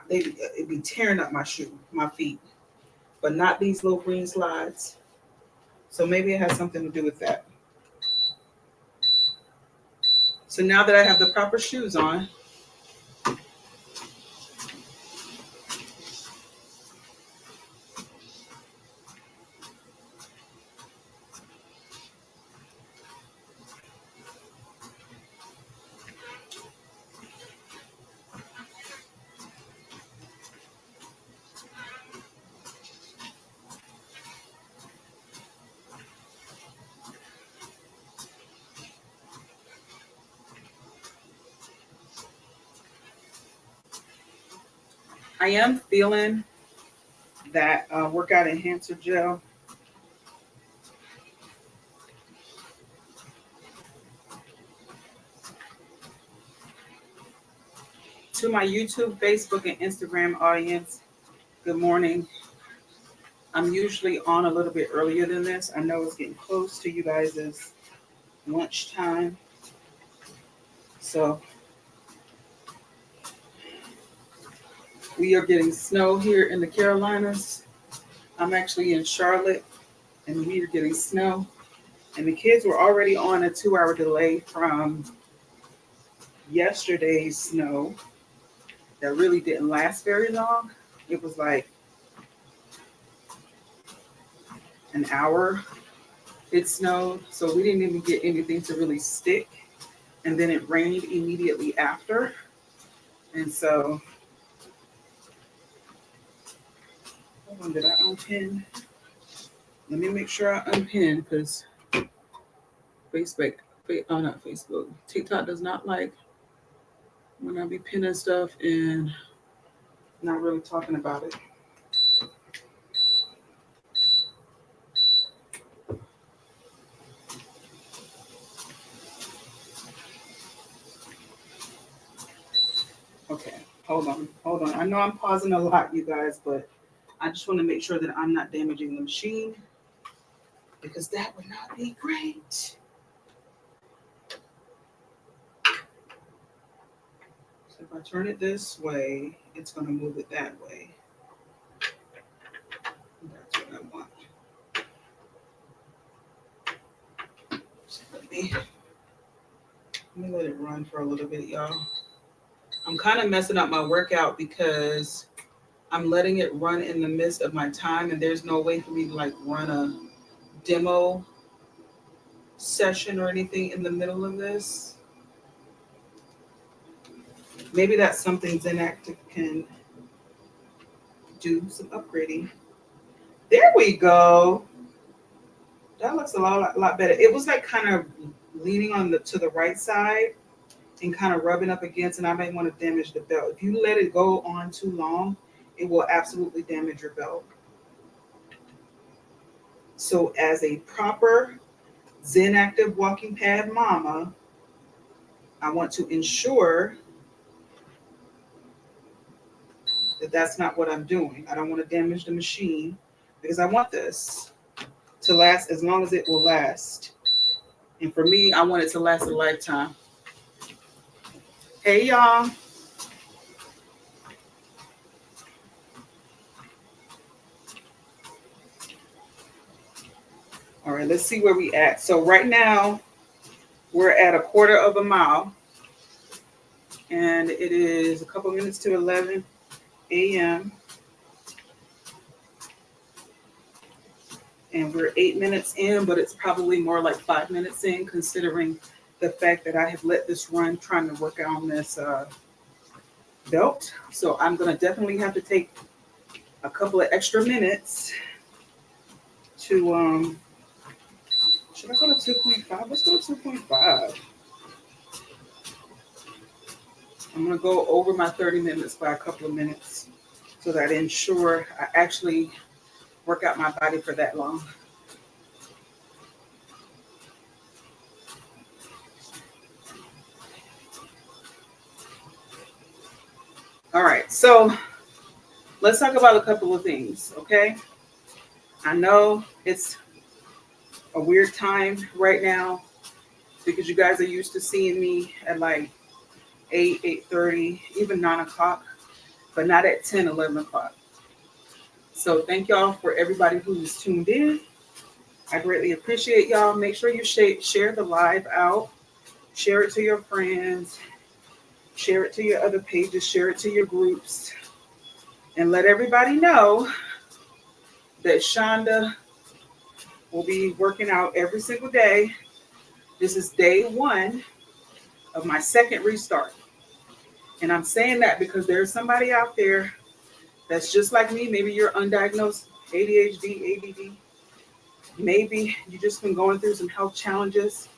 it'd be tearing up my feet. But not these little green slides. So maybe it has something to do with that. So now that I have the proper shoes on, I am feeling that workout enhancer gel. To my YouTube, Facebook, and Instagram audience, Good morning. I'm usually on a little bit earlier than this. I know it's getting close to you guys' lunchtime. So we are getting snow here in the Carolinas. I'm actually in Charlotte and we are getting snow. And the kids were already on a 2 hour delay from yesterday's snow that really didn't last very long. It was like an hour it snowed, so we didn't even get anything to really stick. And then it rained immediately after. And so, hold on, did I unpin? Let me make sure I unpin because Facebook, oh, not Facebook, TikTok does not like when I be pinning stuff and not really talking about it. Okay, hold on. I know I'm pausing a lot, you guys, but I just want to make sure that I'm not damaging the machine because that would not be great. So if I turn it this way, it's going to move it that way. That's what I want. So let me let it run for a little bit, y'all. I'm kind of messing up my workout because I'm letting it run in the midst of my time, and there's no way for me to like run a demo session or anything in the middle of this. Maybe that's something Zenactive can do some upgrading. There we go. That looks a lot better. It was like kind of leaning on the to the right side and kind of rubbing up against, and I may want to damage the belt. If you let it go on too long, it will absolutely damage your belt. So as a proper Zenactive walking pad mama, I want to ensure that that's not what I'm doing. I don't want to damage the machine because I want this to last as long as it will last. And for me, I want it to last a lifetime. Hey, y'all. All right, let's see where we at. So right now, we're at a quarter of a mile. And it is a couple minutes to 11 a.m. And we're 8 minutes in, but it's probably more like 5 minutes in, considering the fact that I have let this run trying to work on this belt. So I'm going to definitely have to take a couple of extra minutes to, should I go to 2.5? Let's go to 2.5. I'm going to go over my 30 minutes by a couple of minutes so that I ensure I actually work out my body for that long. All right, so let's talk about a couple of things, okay? I know it's a weird time right now because you guys are used to seeing me at like 8, 8:30, even 9 o'clock, but not at 10, 11 o'clock. So thank y'all for everybody who's tuned in. I greatly appreciate y'all. Make sure you share the live out, share it to your friends, share it to your other pages, share it to your groups, and let everybody know that Shonda will be working out every single day. This is day 1 of my second restart. And I'm saying that because there's somebody out there that's just like me. Maybe you're undiagnosed ADHD, ADD. Maybe you just been going through some health challenges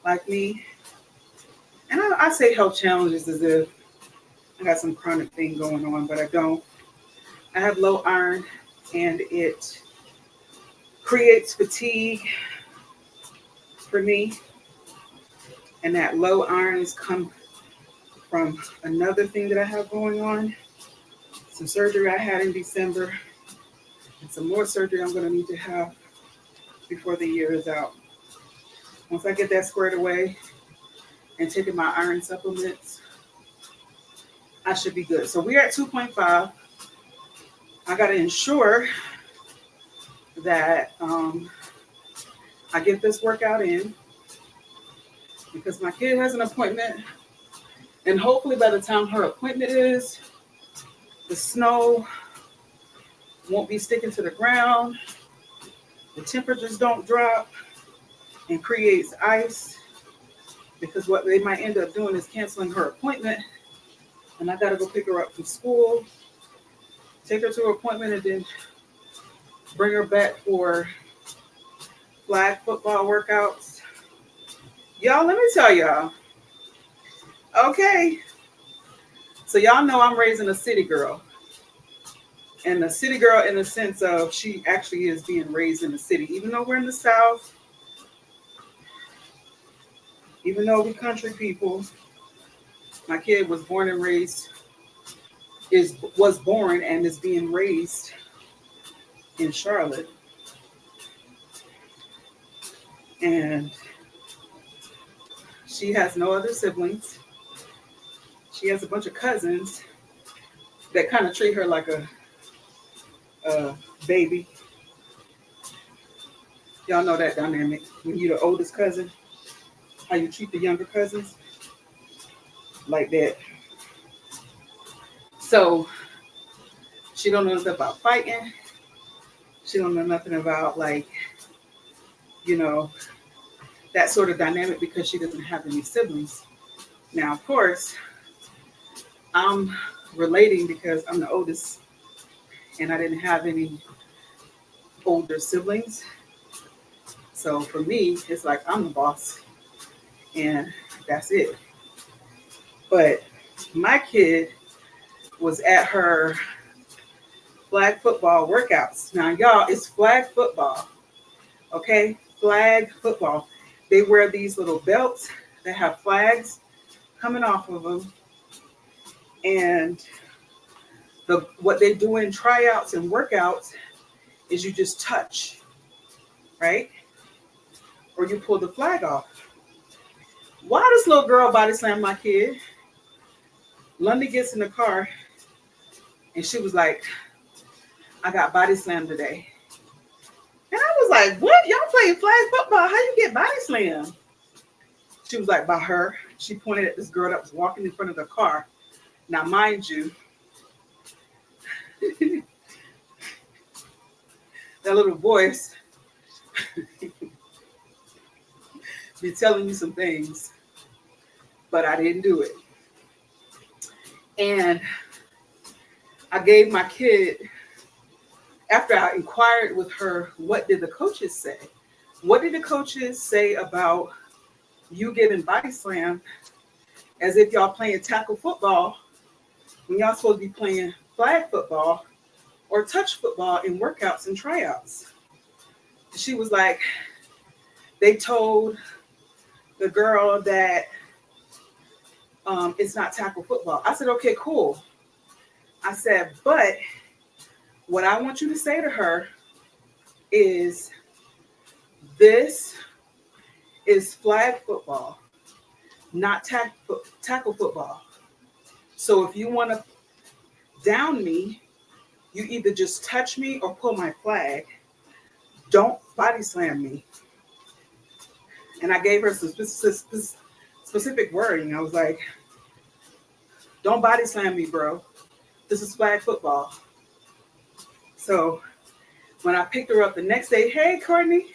like me. And I say health challenges as if I got some chronic thing going on, but I don't. I have low iron and it creates fatigue for me. And that low iron has come from another thing that I have going on. some surgery I had in December, and some more surgery I'm going to need to have before the year is out. Once I get that squared away and taking my iron supplements, I should be good. So we're at 2.5. I got to ensure that I get this workout in because my kid has an appointment. And hopefully by the time her appointment is, the snow won't be sticking to the ground. The temperatures don't drop and creates ice, because what they might end up doing is canceling her appointment. And I got to go pick her up from school, take her to her appointment, and then bring her back for flag football workouts. Y'all, let me tell y'all. Okay. So y'all know I'm raising a city girl. And a city girl in the sense of she actually is being raised in the city. Even though we're in the South, even though we country people, my kid was born and raised, was born and is being raised in Charlotte. And she has no other siblings. She has a bunch of cousins that kind of treat her like a baby. Y'all know that dynamic. When you're the oldest cousin, how you treat the younger cousins, like that. So she don't know nothing about fighting. She don't know nothing about, like, you know, that sort of dynamic, because she doesn't have any siblings. Now, of course, I'm relating because I'm the oldest and I didn't have any older siblings. So for me, it's like I'm the boss and that's it. But my kid was at her flag football workouts. Now, y'all, it's flag football, okay? Flag football. They wear these little belts that have flags coming off of them. And what they do in tryouts and workouts is you just touch, right? Or you pull the flag off. Why this little girl body slammed my kid? Lundy gets in the car and she was like, I got body slammed today. And I was like, what? Y'all playing flag football? How you get body slammed? She was like, by her. She pointed at this girl that was walking in front of the car. Now, mind you, that little voice be telling you some things, but I didn't do it. And I gave my kid, after I inquired with her, what did the coaches say? What did the coaches say about you getting body slammed as if y'all playing tackle football when y'all supposed to be playing flag football or touch football in workouts and tryouts? She was like, they told the girl that it's not tackle football. I said, okay, cool. I said, but what I want you to say to her is, this is flag football, not tackle football. So if you want to down me, you either just touch me or pull my flag. Don't body slam me. And I gave her some specific wording. I was like, don't body slam me, bro. This is flag football. So when I picked her up the next day, hey, Courtney.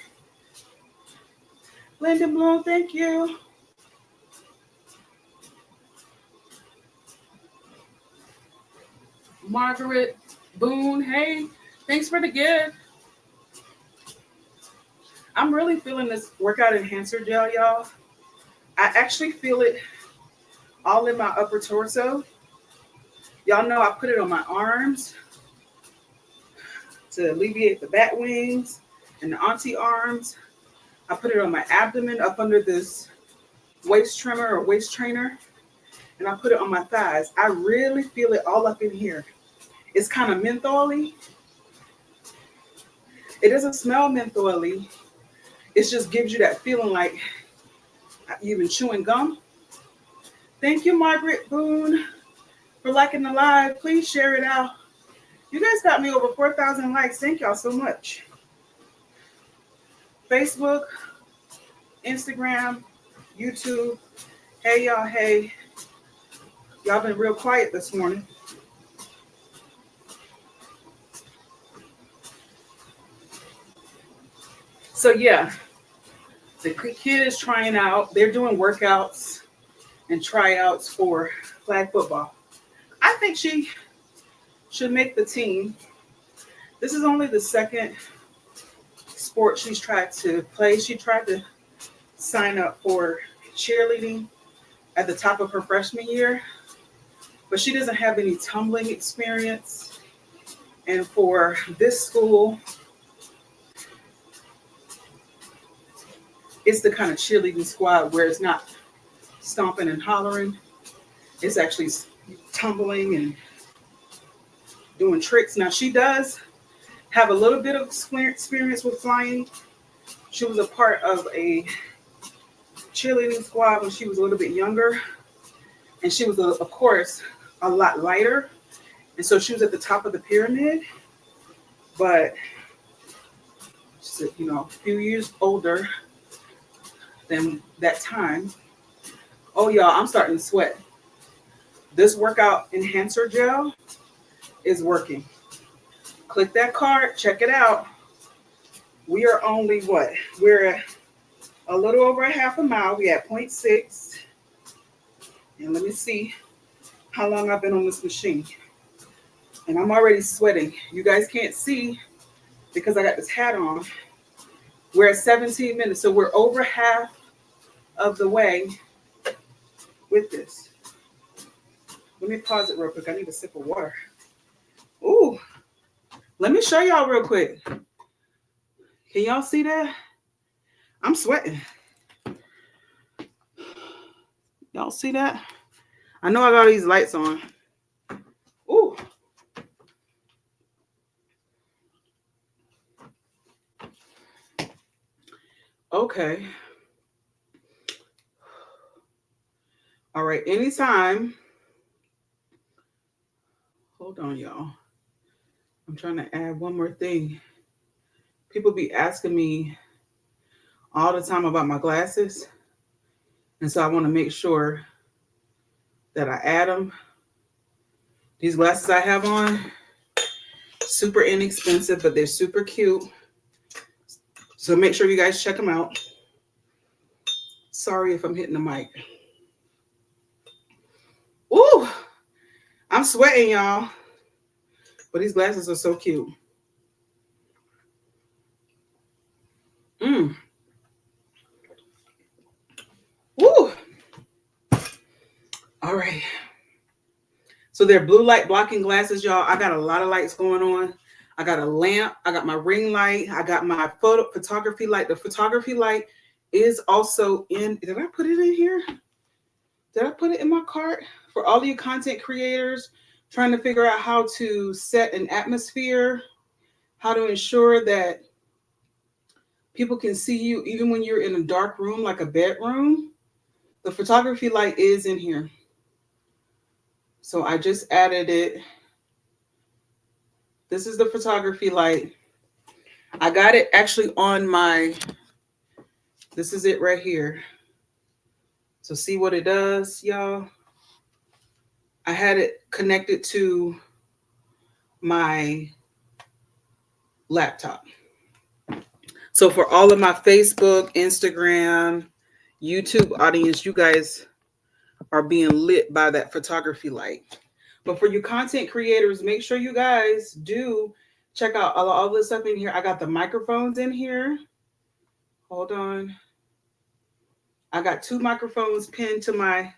Linda Bloom, thank you. Margaret Boone, hey, thanks for the gift. I'm really feeling this workout enhancer gel, y'all. I actually feel it all in my upper torso. Y'all know I put it on my arms to alleviate the bat wings and the auntie arms. I put it on my abdomen up under this waist trimmer or waist trainer. And I put it on my thighs. I really feel it all up in here. It's kind of mentholy. It doesn't smell mentholy. It just gives you that feeling like you've been chewing gum. Thank you, Margaret Boone, for liking the live. Please share it out. You guys got me over 4,000 likes. Thank y'all so much. Facebook, Instagram, YouTube. Hey, y'all. Hey. Y'all been real quiet this morning. So, yeah, the kid is trying out. They're doing workouts and tryouts for flag football. I think she should make the team. This is only the second sport she's tried to play. She tried to sign up for cheerleading at the top of her freshman year, but she doesn't have any tumbling experience. And for this school, it's the kind of cheerleading squad where it's not stomping and hollering. It's actually tumbling and doing tricks. Now, she does have a little bit of experience with flying. She was a part of a cheerleading squad when she was a little bit younger. And she was, of course, a lot lighter. And so she was at the top of the pyramid. But she's, a few years older than that time. Oh, y'all, I'm starting to sweat. This workout enhancer gel is working. Click that card, check it out. We are only what? We're a little over a half a mile. We at 0.6. And let me see how long I've been on this machine. And I'm already sweating. You guys can't see because I got this hat on. We're at 17 minutes, so we're over half of the way with this. Let me pause it real quick. I need a sip of water. Ooh, let me show y'all real quick. Can y'all see that? I'm sweating. Y'all see that? I know I got these lights on. Ooh. Okay. All right. Anytime. Hold on, y'all. I'm trying to add one more thing. People be asking me all the time about my glasses. And so I want to make sure that I add them. These glasses I have on, super inexpensive, but they're super cute. So make sure you guys check them out. Sorry if I'm hitting the mic. Ooh, I'm sweating, y'all. But these glasses are so cute. Woo. All right. So they're blue light blocking glasses, y'all. I got a lot of lights going on. I got a lamp. I got my ring light. I got my photography light. The photography light is also in. Did I put it in here? Did I put it in my cart? For all of you content creators trying to figure out how to set an atmosphere, how to ensure that people can see you even when you're in a dark room like a bedroom, the photography light is in here. So I just added it. This is the photography light. I got it actually on this is it right here. So see what it does, y'all. I had it connected to my laptop. So for all of my Facebook, Instagram, YouTube audience, you guys are being lit by that photography light. But for you content creators, make sure you guys do check out all this stuff in here. I got the microphones in here. Hold on. I got 2 microphones pinned to my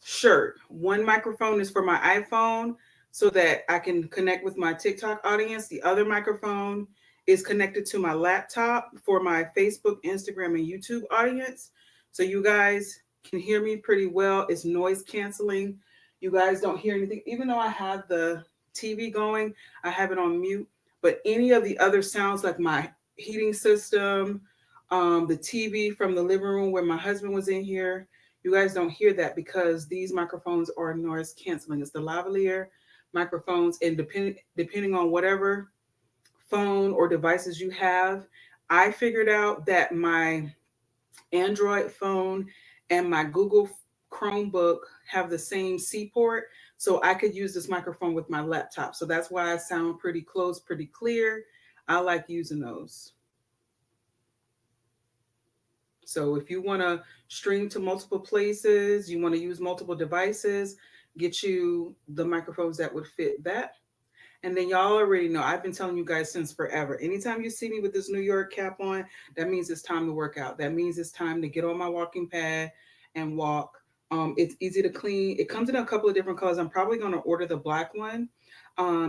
shirt. One microphone is for my iPhone so that I can connect with my TikTok audience. The other microphone is connected to my laptop for my Facebook, Instagram, and YouTube audience. So you guys can hear me pretty well. It's noise canceling. You guys don't hear anything, even though I have the TV going, I have it on mute. But any of the other sounds, like my heating system, the TV from the living room where my husband was in here, you guys don't hear that because these microphones are noise canceling. It's the lavalier microphones, and depending on whatever phone or devices you have, I figured out that my Android phone and my Google Chromebook have the same C port. So I could use this microphone with my laptop. So that's why I sound pretty close, pretty clear. I like using those. So if you want to stream to multiple places, you want to use multiple devices, get you the microphones that would fit that. And then y'all already know, I've been telling you guys since forever. Anytime you see me with this New York cap on, that means it's time to work out. That means it's time to get on my walking pad and walk. It's easy to clean. It comes in a couple of different colors. I'm probably going to order the black one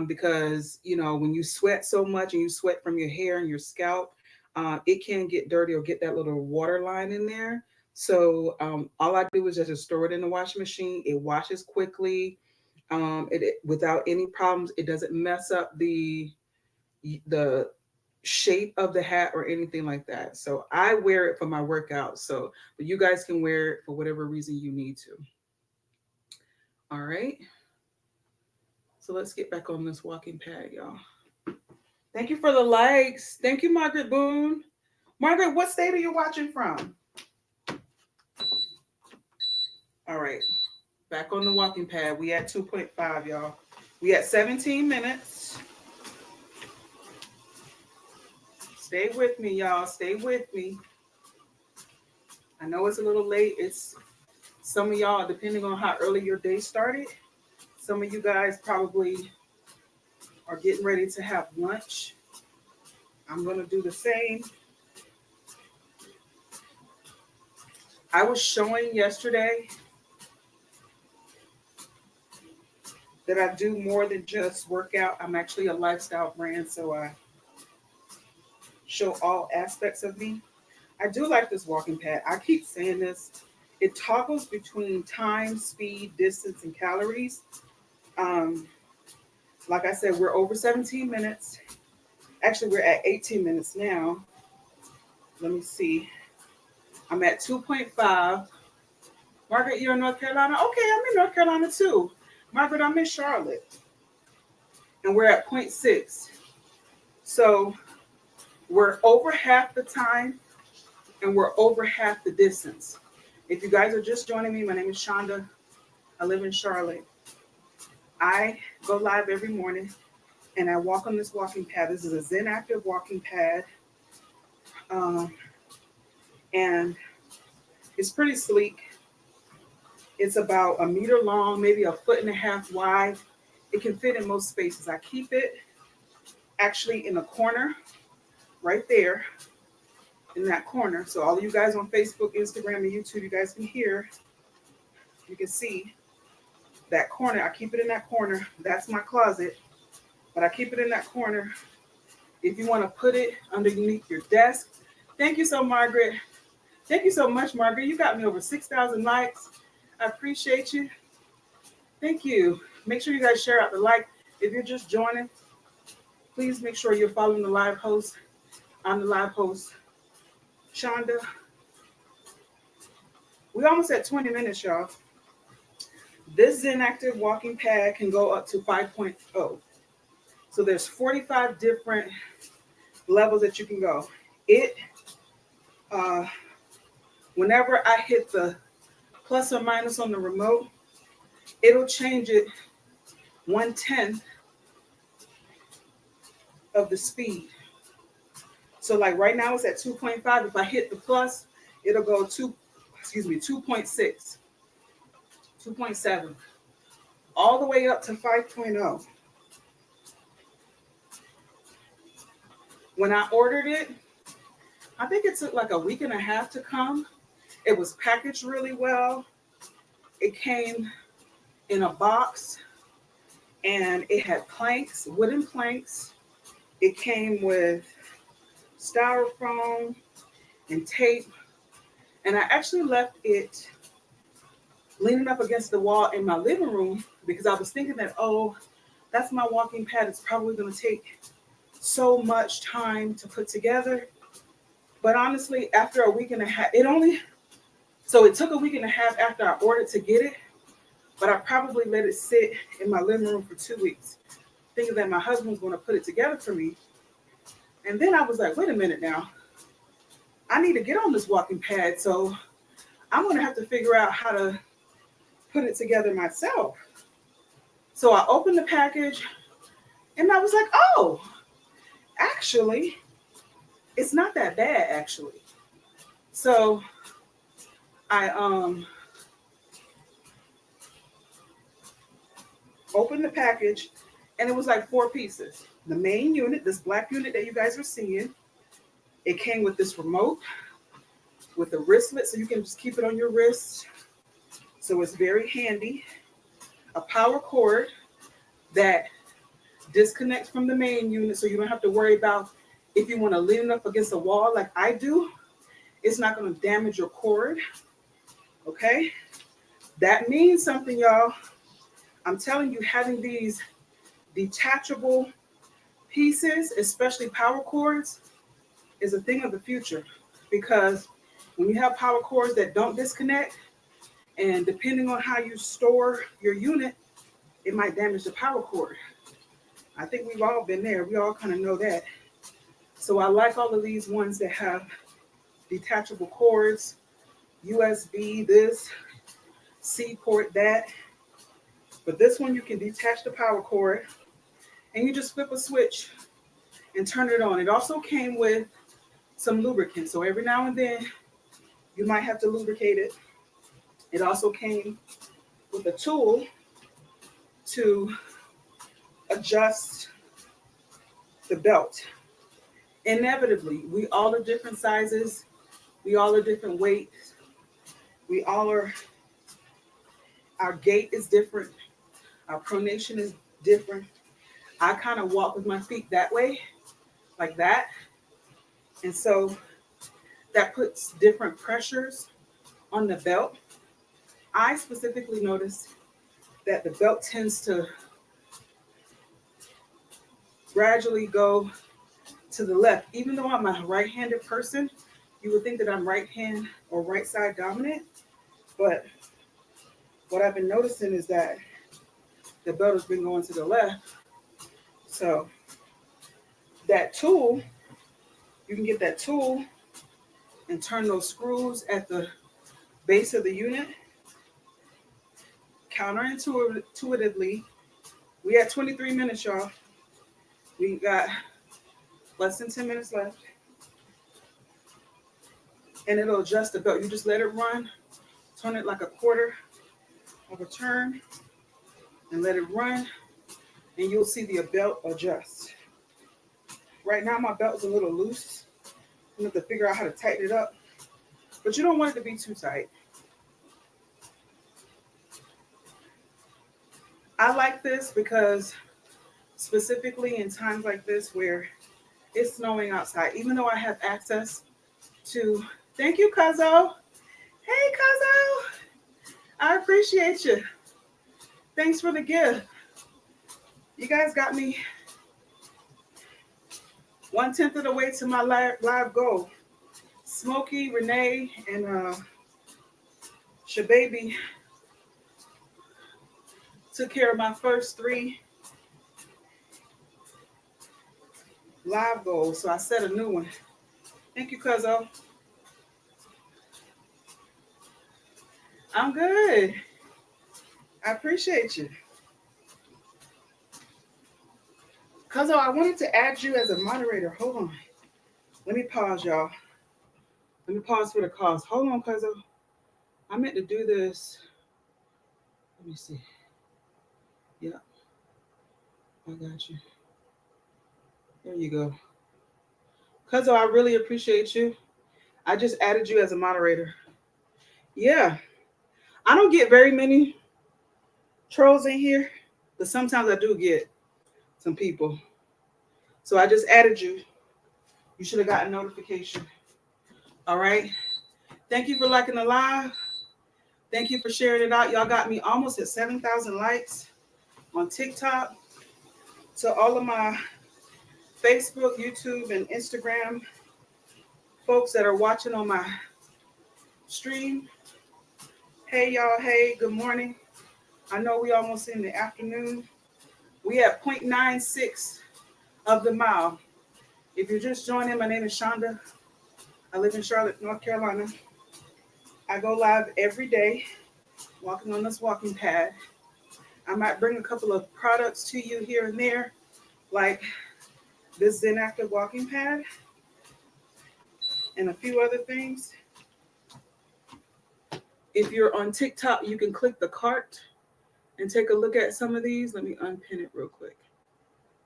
because, you know, when you sweat so much and you sweat from your hair and your scalp, it can get dirty or get that little water line in there. So all I do is just store it in the washing machine. It washes quickly, without any problems. It doesn't mess up the shape of the hat or anything like that. So I wear it for my workout. So, but you guys can wear it for whatever reason you need to. All right. So let's get back on this walking pad, y'all. Thank you for the likes. Thank you, Margaret Boone. Margaret, what state are you watching from? All right. Back on the walking pad. We at 2.5, y'all. We at 17 minutes. Stay with me, y'all. Stay with me. I know it's a little late. It's some of y'all, depending on how early your day started, some of you guys probably are getting ready to have lunch. I'm going to do the same. I was showing yesterday that I do more than just workout. I'm actually a lifestyle brand, so I show all aspects of me. I do like this walking pad. I keep saying this. It toggles between time, speed, distance, and calories. Um, like I said, we're over 17 minutes. Actually, we're at 18 minutes now. Let me see. I'm at 2.5. Margaret, you're in North Carolina? Okay, I'm in North Carolina too. Margaret, I'm in Charlotte. And we're at point 0.6. So we're over half the time and we're over half the distance. If you guys are just joining me, my name is Shonda. I live in Charlotte. I go live every morning and I walk on this walking pad. This is a Zen Active walking pad. And it's pretty sleek. It's about a meter long, maybe a foot and a half wide. It can fit in most spaces. I keep it actually in a corner right there in that corner. So all of you guys on Facebook, Instagram, and YouTube, you guys can hear, you can see that corner. I keep it in that corner. That's my closet, but I keep it in that corner. If you want to put it underneath your desk. Thank you so, Margaret. Thank you so much, Margaret. You got me over 6,000 likes. I appreciate you. Thank you. Make sure you guys share out the like. If you're just joining, please make sure you're following the live host. I'm the live host, Shonda. We almost at 20 minutes, y'all. This Zen Active walking pad can go up to 5.0. So there's 45 different levels that you can go. It, whenever I hit the plus or minus on the remote, it'll change it 1/10 of the speed. So like right now it's at 2.5. If I hit the plus, it'll go 2.6, 2.7, all the way up to 5.0. When I ordered it, I think it took like a week and a half to come. It was packaged really well. It came in a box and it had planks, wooden planks. It came with styrofoam and tape. And I actually left it leaning up against the wall in my living room because I was thinking that, oh, That's my walking pad. It's probably going to take so much time to put together. But honestly, after a week and a half, it took a week and a half after I ordered to get it, but I probably let it sit in my living room for 2 weeks, thinking that my husband was going to put it together for me. And then I was like, wait a minute now. I need to get on this walking pad. So I'm going to have to figure out how to put it together myself. So I opened the package and I was like, oh, actually, it's not that bad, actually. So I opened the package and it was like 4 pieces. The main unit, this black unit that you guys are seeing, it came with this remote with a wristlet so you can just keep it on your wrist. So it's very handy. A power cord that disconnects from the main unit so you don't have to worry about if you want to lean it up against a wall like I do. It's not going to damage your cord. Okay? That means something, y'all. I'm telling you, having these detachable pieces, especially power cords, is a thing of the future. Because when you have power cords that don't disconnect, and depending on how you store your unit, it might damage the power cord. I think we've all been there. We all kind of know that. So I like all of these ones that have detachable cords, USB, this, C port, that. But this one, you can detach the power cord and you just flip a switch and turn it on. It also came with some lubricant. So every now and then, you might have to lubricate it. It also came with a tool to adjust the belt. Inevitably, we all are different sizes. We all are different weights. We all are, our gait is different. Our pronation is different. I kind of walk with my feet that way, like that. And so that puts different pressures on the belt. I specifically noticed that the belt tends to gradually go to the left. Even though I'm a right-handed person, you would think that I'm right hand or right side dominant. But what I've been noticing is that the belt has been going to the left. So that tool, you can get that tool and turn those screws at the base of the unit. Counterintuitively, we had 23 minutes, y'all. We got less than 10 minutes left. And it'll adjust the belt. You just let it run, turn it like a quarter of a turn, and let it run, and you'll see the belt adjust. Right now, my belt is a little loose. I have to figure out how to tighten it up. But you don't want it to be too tight. I like this because specifically in times like this where it's snowing outside, even though I have access to, thank you, Cuzzo. Hey, Cuzzo. I appreciate you. Thanks for the gift. You guys got me 1/10 of the way to my live goal. Smokey, Renee, and Shababy took care of my first 3 live goals, so I set a new one. Thank you, Cuzzo. I'm good. I appreciate you. Cuzzo, I wanted to add you as a moderator. Hold on. Let me pause, y'all. Let me pause for the cause. Hold on, Cuzzo. I meant to do this. Let me see. Yeah, I got you. There you go. Cuzzo, I really appreciate you. I just added you as a moderator. Yeah. I don't get very many trolls in here, but sometimes I do get some people. So I just added you. You should have gotten a notification. All right. Thank you for liking the live. Thank you for sharing it out. Y'all got me almost at 7,000 likes on TikTok. To all of my Facebook, YouTube, and Instagram folks that are watching on my stream, hey y'all, hey, good morning. I know we almost in the afternoon. We at 0.96 of the mile. If you're just joining, my name is Shonda. I live in Charlotte, North Carolina. I go live every day walking on this walking pad. I might bring a couple of products to you here and there, like this Zen Active walking pad and a few other things. If you're on TikTok, you can click the cart and take a look at some of these. Let me unpin it real quick.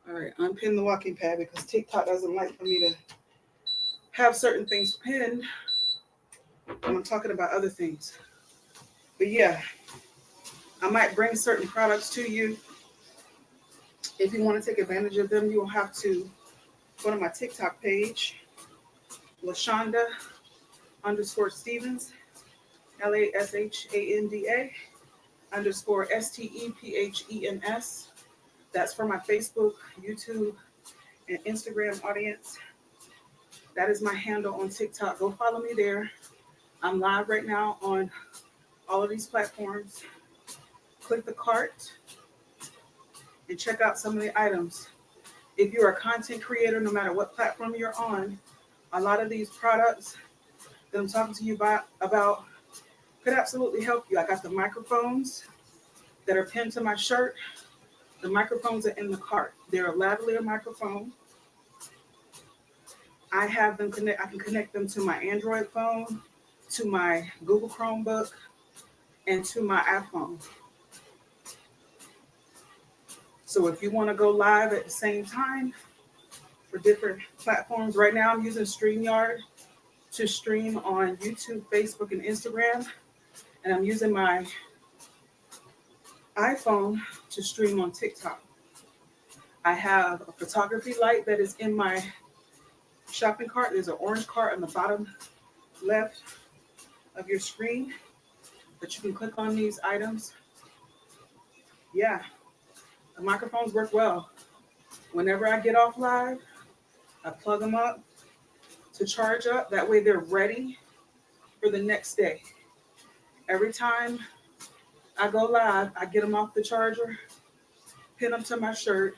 All right, unpin the walking pad because TikTok doesn't like for me to have certain things pinned when I'm talking about other things. But yeah, I might bring certain products to you. If you want to take advantage of them, you will have to go to my TikTok page, LaShonda _Stevens, LASHANDA _STEPHEMS. That's for my Facebook, YouTube, and Instagram audience. That is my handle on TikTok. Go follow me there. I'm live right now on all of these platforms. Click the cart and check out some of the items. If you're a content creator, no matter what platform you're on, a lot of these products that I'm talking to you about could absolutely help you. I got the microphones that are pinned to my shirt. The microphones are in the cart. They're a lavalier microphone. I have them I can connect them to my Android phone, to my Google Chromebook, and to my iPhone. So if you want to go live at the same time for different platforms, right now I'm using StreamYard to stream on YouTube, Facebook, and Instagram. And I'm using my iPhone to stream on TikTok. I have a photography light that is in my shopping cart. There's an orange cart on the bottom left of your screen that you can click on these items. Yeah, the microphones work well. Whenever I get off live, I plug them up to charge up. That way they're ready for the next day. Every time I go live, I get them off the charger, pin them to my shirt,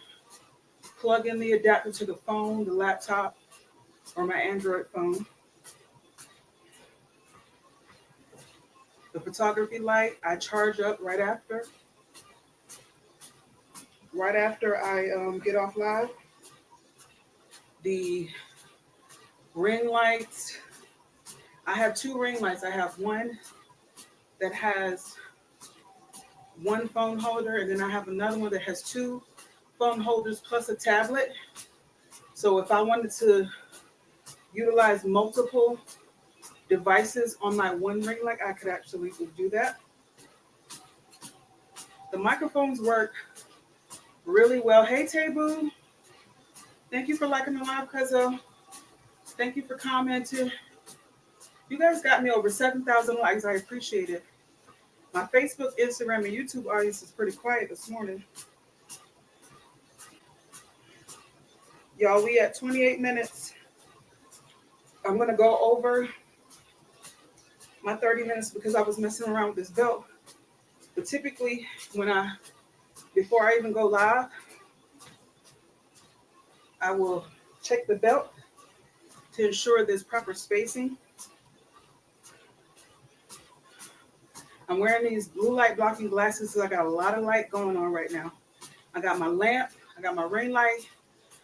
plug in the adapter to the phone, the laptop, or my Android phone. The photography light, I charge up right after. Right after I get off live. The ring lights, I have two ring lights. I have one that has one phone holder, and then I have another one that has two phone holders plus a tablet. So if I wanted to utilize multiple devices on my one ring light, I could actually do that. The microphones work really well. Hey, Taboo. Thank you for liking the live, Cuzzo. Thank you for commenting. You guys got me over 7,000 likes. I appreciate it. My Facebook, Instagram, and YouTube audience is pretty quiet this morning. Y'all, we at 28 minutes. I'm going to go over my 30 minutes because I was messing around with this belt. But typically, before I even go live, I will check the belt to ensure there's proper spacing. I'm wearing these blue light blocking glasses because I got a lot of light going on right now. I got my lamp, I got my ring light,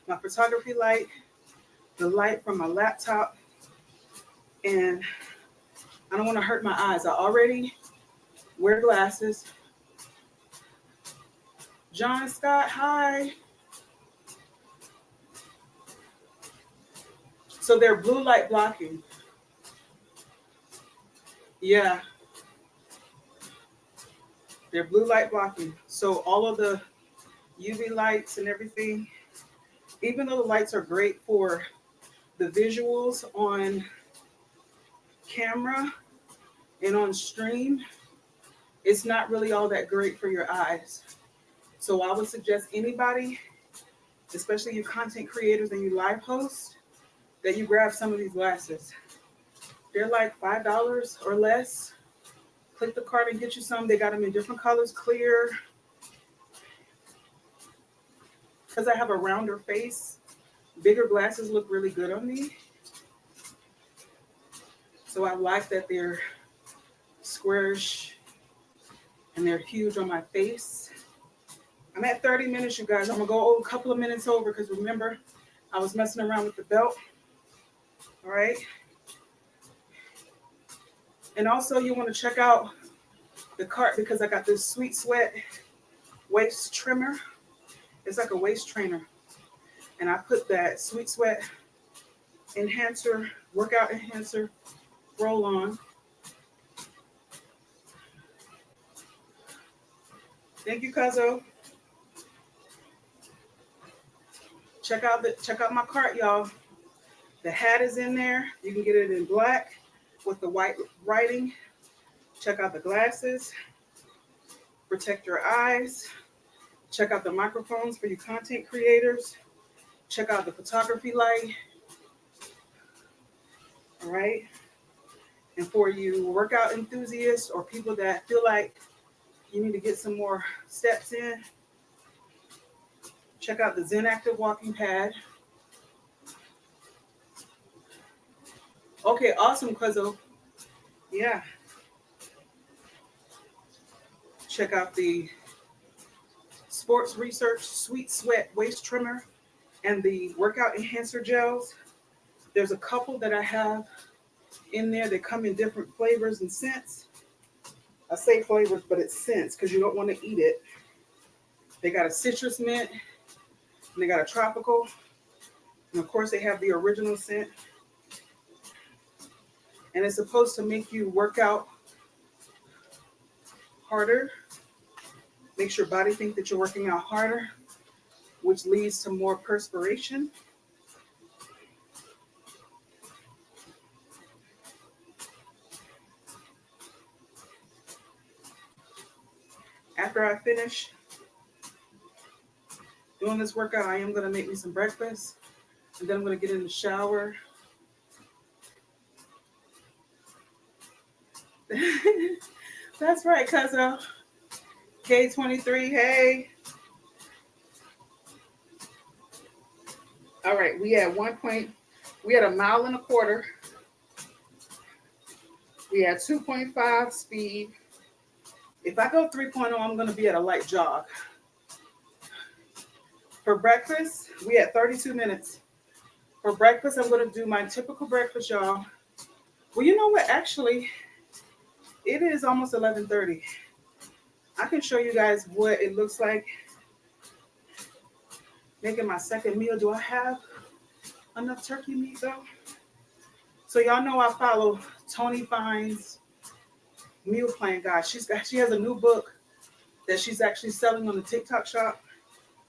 my photography light, the light from my laptop, and I don't want to hurt my eyes. I already wear glasses. John Scott, hi. So they're blue light blocking. Yeah. They're blue light blocking. So all of the UV lights and everything, even though the lights are great for the visuals on camera and on stream, it's not really all that great for your eyes. So I would suggest anybody especially you content creators and you live hosts, that you grab some of these glasses. They're like $5 or less. Click the card and get you some. They got them in different colors, clear. Because I have a rounder face, bigger glasses look really good on me. So I like that they're squarish and they're huge on my face. I'm at 30 minutes, you guys. I'm going to go a couple of minutes over because remember, I was messing around with the belt. All right. And also, you want to check out the cart because I got this Sweet Sweat waist trimmer. It's like a waist trainer. And I put that Sweet Sweat enhancer, workout enhancer roll on. Thank you, Cuzzo. Check out my cart, y'all. The hat is in there. You can get it in black with the white writing. Check out the glasses. Protect your eyes. Check out the microphones for you content creators. Check out the photography light. All right. And for you workout enthusiasts or people that feel like you need to get some more steps in, check out the Zen Active walking pad. Okay, awesome, Cuzzo. Yeah. Check out the Sports Research Sweet Sweat Waist Trimmer and the Workout Enhancer Gels. There's a couple that I have in there. They come in different flavors and scents. I say flavors, but it's scents because you don't want to eat it. They got a citrus mint, and they got a tropical. And of course, they have the original scent. And it's supposed to make you work out harder. Makes your body think that you're working out harder, which leads to more perspiration. After I finish doing this workout, I am going to make me some breakfast. And then I'm going to get in the shower. That's right, Cuzzo. K23, hey. All right, we had 1.5 miles. We had 2.5 speed. If I go 3.0, I'm going to be at a light jog. For breakfast, we had 32 minutes. For breakfast, I'm going to do my typical breakfast, y'all. Well, you know what? Actually, it is almost 11:30. I can show you guys what it looks like making my second meal. Do I have enough turkey meat, though? So y'all know I follow Tony Fine's meal plan guide. She has a new book that she's actually selling on the TikTok shop.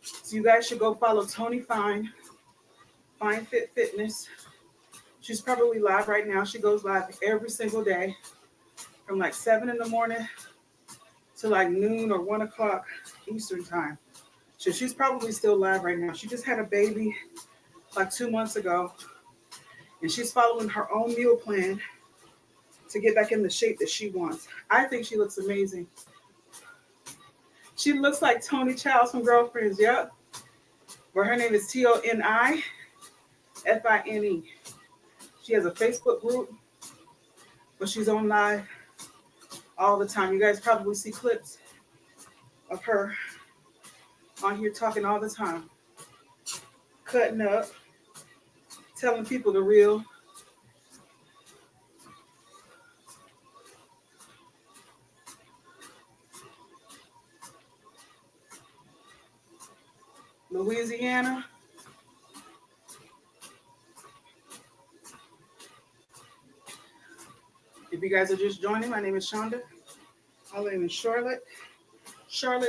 So you guys should go follow Tony Fine, Fine Fit Fitness. She's probably live right now. She goes live every single day from like 7 in the morning to like noon or 1 o'clock Eastern time. So she's probably still live right now. She just had a baby like 2 months ago. And she's following her own meal plan to get back in the shape that she wants. I think she looks amazing. She looks like Tony Childs from Girlfriends, yep. But her name is TONIFINE. She has a Facebook group, but she's on live all the time. You guys probably see clips of her on here talking all the time, cutting up, telling people the real. Louisiana. If you guys are just joining, my name is Shonda. I live in Charlotte,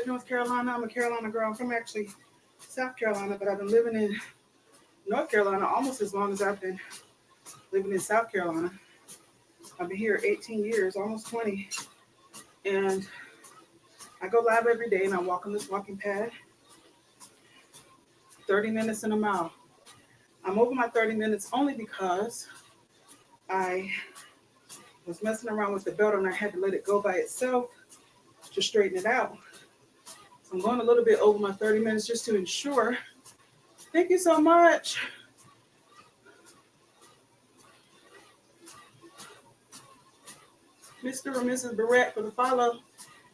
North Carolina. I'm a Carolina girl. I'm from actually South Carolina, but I've been living in North Carolina almost as long as I've been living in South Carolina. I've been here 18 years, almost 20. And I go live every day and I walk on this walking pad. 30 minutes and a mile. I'm over my 30 minutes only because I was messing around with the belt and I had to let it go by itself to straighten it out. So I'm going a little bit over my 30 minutes just to ensure. Thank you so much. Mr. or Mrs. Barrett for the follow.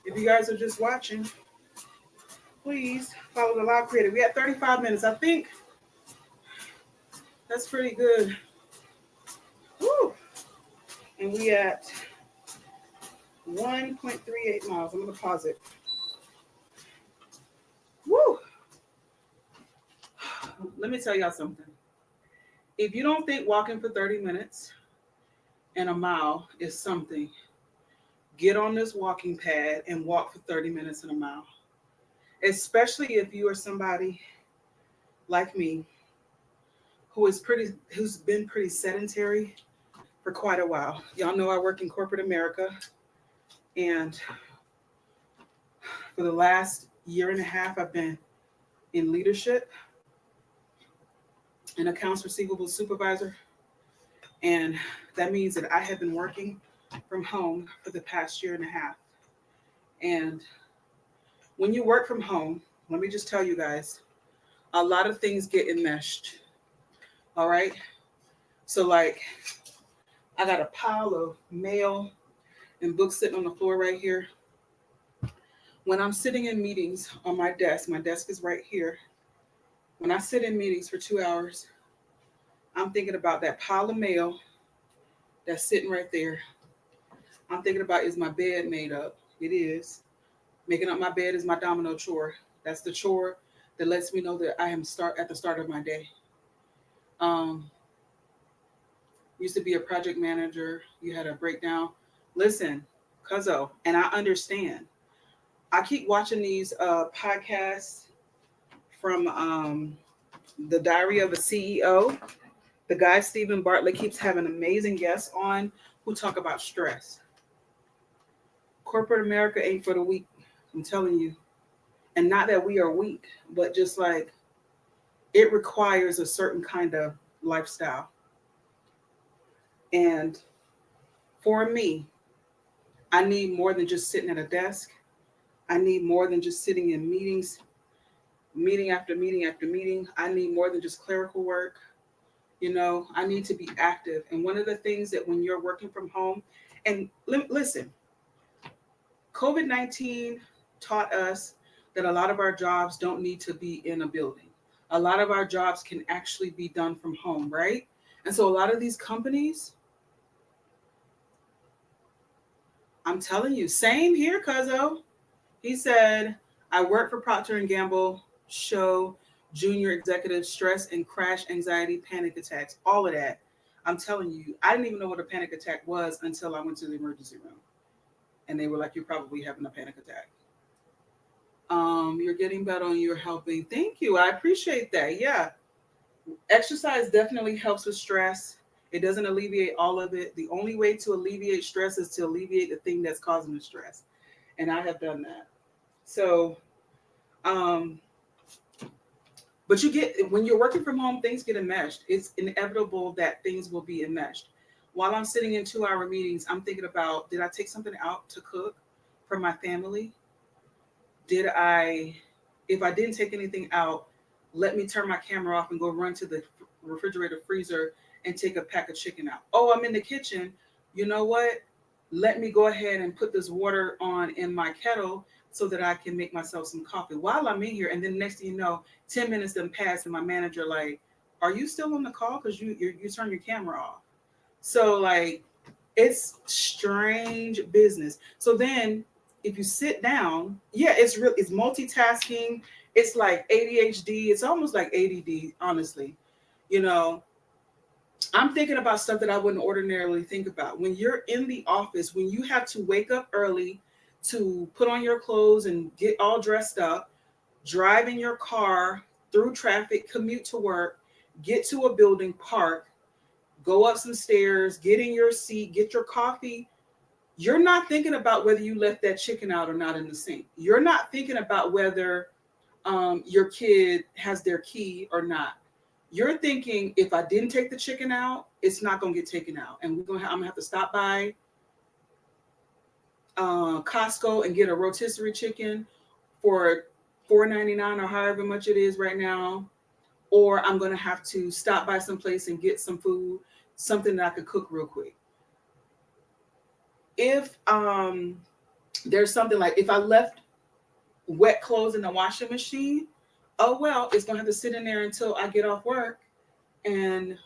If you guys are just watching, please follow the live creator. We had 35 minutes. I think that's pretty good. Woo! And we at 1.38 miles. I'm going to pause it. Woo! Let me tell y'all something. If you don't think walking for 30 minutes and a mile is something, get on this walking pad and walk for 30 minutes and a mile. Especially if you are somebody like me who's been pretty sedentary for quite a while. Y'all know I work in corporate America, and for the last year and a half I've been in leadership, an accounts receivable supervisor, and that means that I have been working from home for the past year and a half. And when you work from home, let me just tell you guys, a lot of things get enmeshed. All right. So, like, I got a pile of mail and books sitting on the floor right here. When I'm sitting in meetings on my desk is right here. When I sit in meetings for 2 hours, I'm thinking about that pile of mail that's sitting right there. I'm thinking about, is my bed made up? It is. Making up my bed is my domino chore. That's the chore that lets me know that I am at the start of my day. Used to be a project manager. You had a breakdown. Listen, cuzzo, and I understand. I keep watching these podcasts from the Diary of a CEO. The guy Stephen Bartlett keeps having amazing guests on who talk about stress. Corporate America ain't for the weak. I'm telling you. And not that we are weak, but just like it requires a certain kind of lifestyle. And for me, I need more than just sitting at a desk. I need more than just sitting in meetings, meeting after meeting after meeting. I need more than just clerical work. You know, I need to be active. And one of the things that when you're working from home, and listen, COVID-19 taught us that a lot of our jobs don't need to be in a building. A lot of our jobs can actually be done from home, right? And so a lot of these companies, I'm telling you, same here, cuzzo. He said, I work for Procter and Gamble, show junior executives stress and crash anxiety, panic attacks, all of that. I'm telling you, I didn't even know what a panic attack was until I went to the emergency room. And they were like, you're probably having a panic attack. You're getting better and you're helping. Thank you. I appreciate that. Yeah. Exercise definitely helps with stress. It doesn't alleviate all of it. The only way to alleviate stress is to alleviate the thing that's causing the stress. And I have done that. So, but when you're working from home, things get enmeshed. It's inevitable that things will be enmeshed. While I'm sitting in 2-hour meetings, I'm thinking about, did I take something out to cook for my family? If I didn't take anything out, let me turn my camera off and go run to the refrigerator freezer and take a pack of chicken out. Oh, I'm in the kitchen. You know what? Let me go ahead and put this water on in my kettle so that I can make myself some coffee while I'm in here. And then next thing you know, 10 minutes done passed and my manager like, are you still on the call? Because you turn your camera off. So like, it's strange business. So then if you sit down, yeah, it's multitasking. It's like ADHD. It's almost like ADD, honestly. You know, I'm thinking about stuff that I wouldn't ordinarily think about. When you're in the office, when you have to wake up early to put on your clothes and get all dressed up, drive in your car through traffic, commute to work, get to a building, park, go up some stairs, get in your seat, get your coffee. You're not thinking about whether you left that chicken out or not in the sink. You're not thinking about whether your kid has their key or not. You're thinking if I didn't take the chicken out, it's not gonna get taken out, and I'm gonna have to stop by Costco and get a rotisserie chicken for $4.99 or however much it is right now, or I'm gonna have to stop by someplace and get some food, something that I could cook real quick. If there's something like if I left wet clothes in the washing machine, oh well, it's gonna have to sit in there until I get off work. And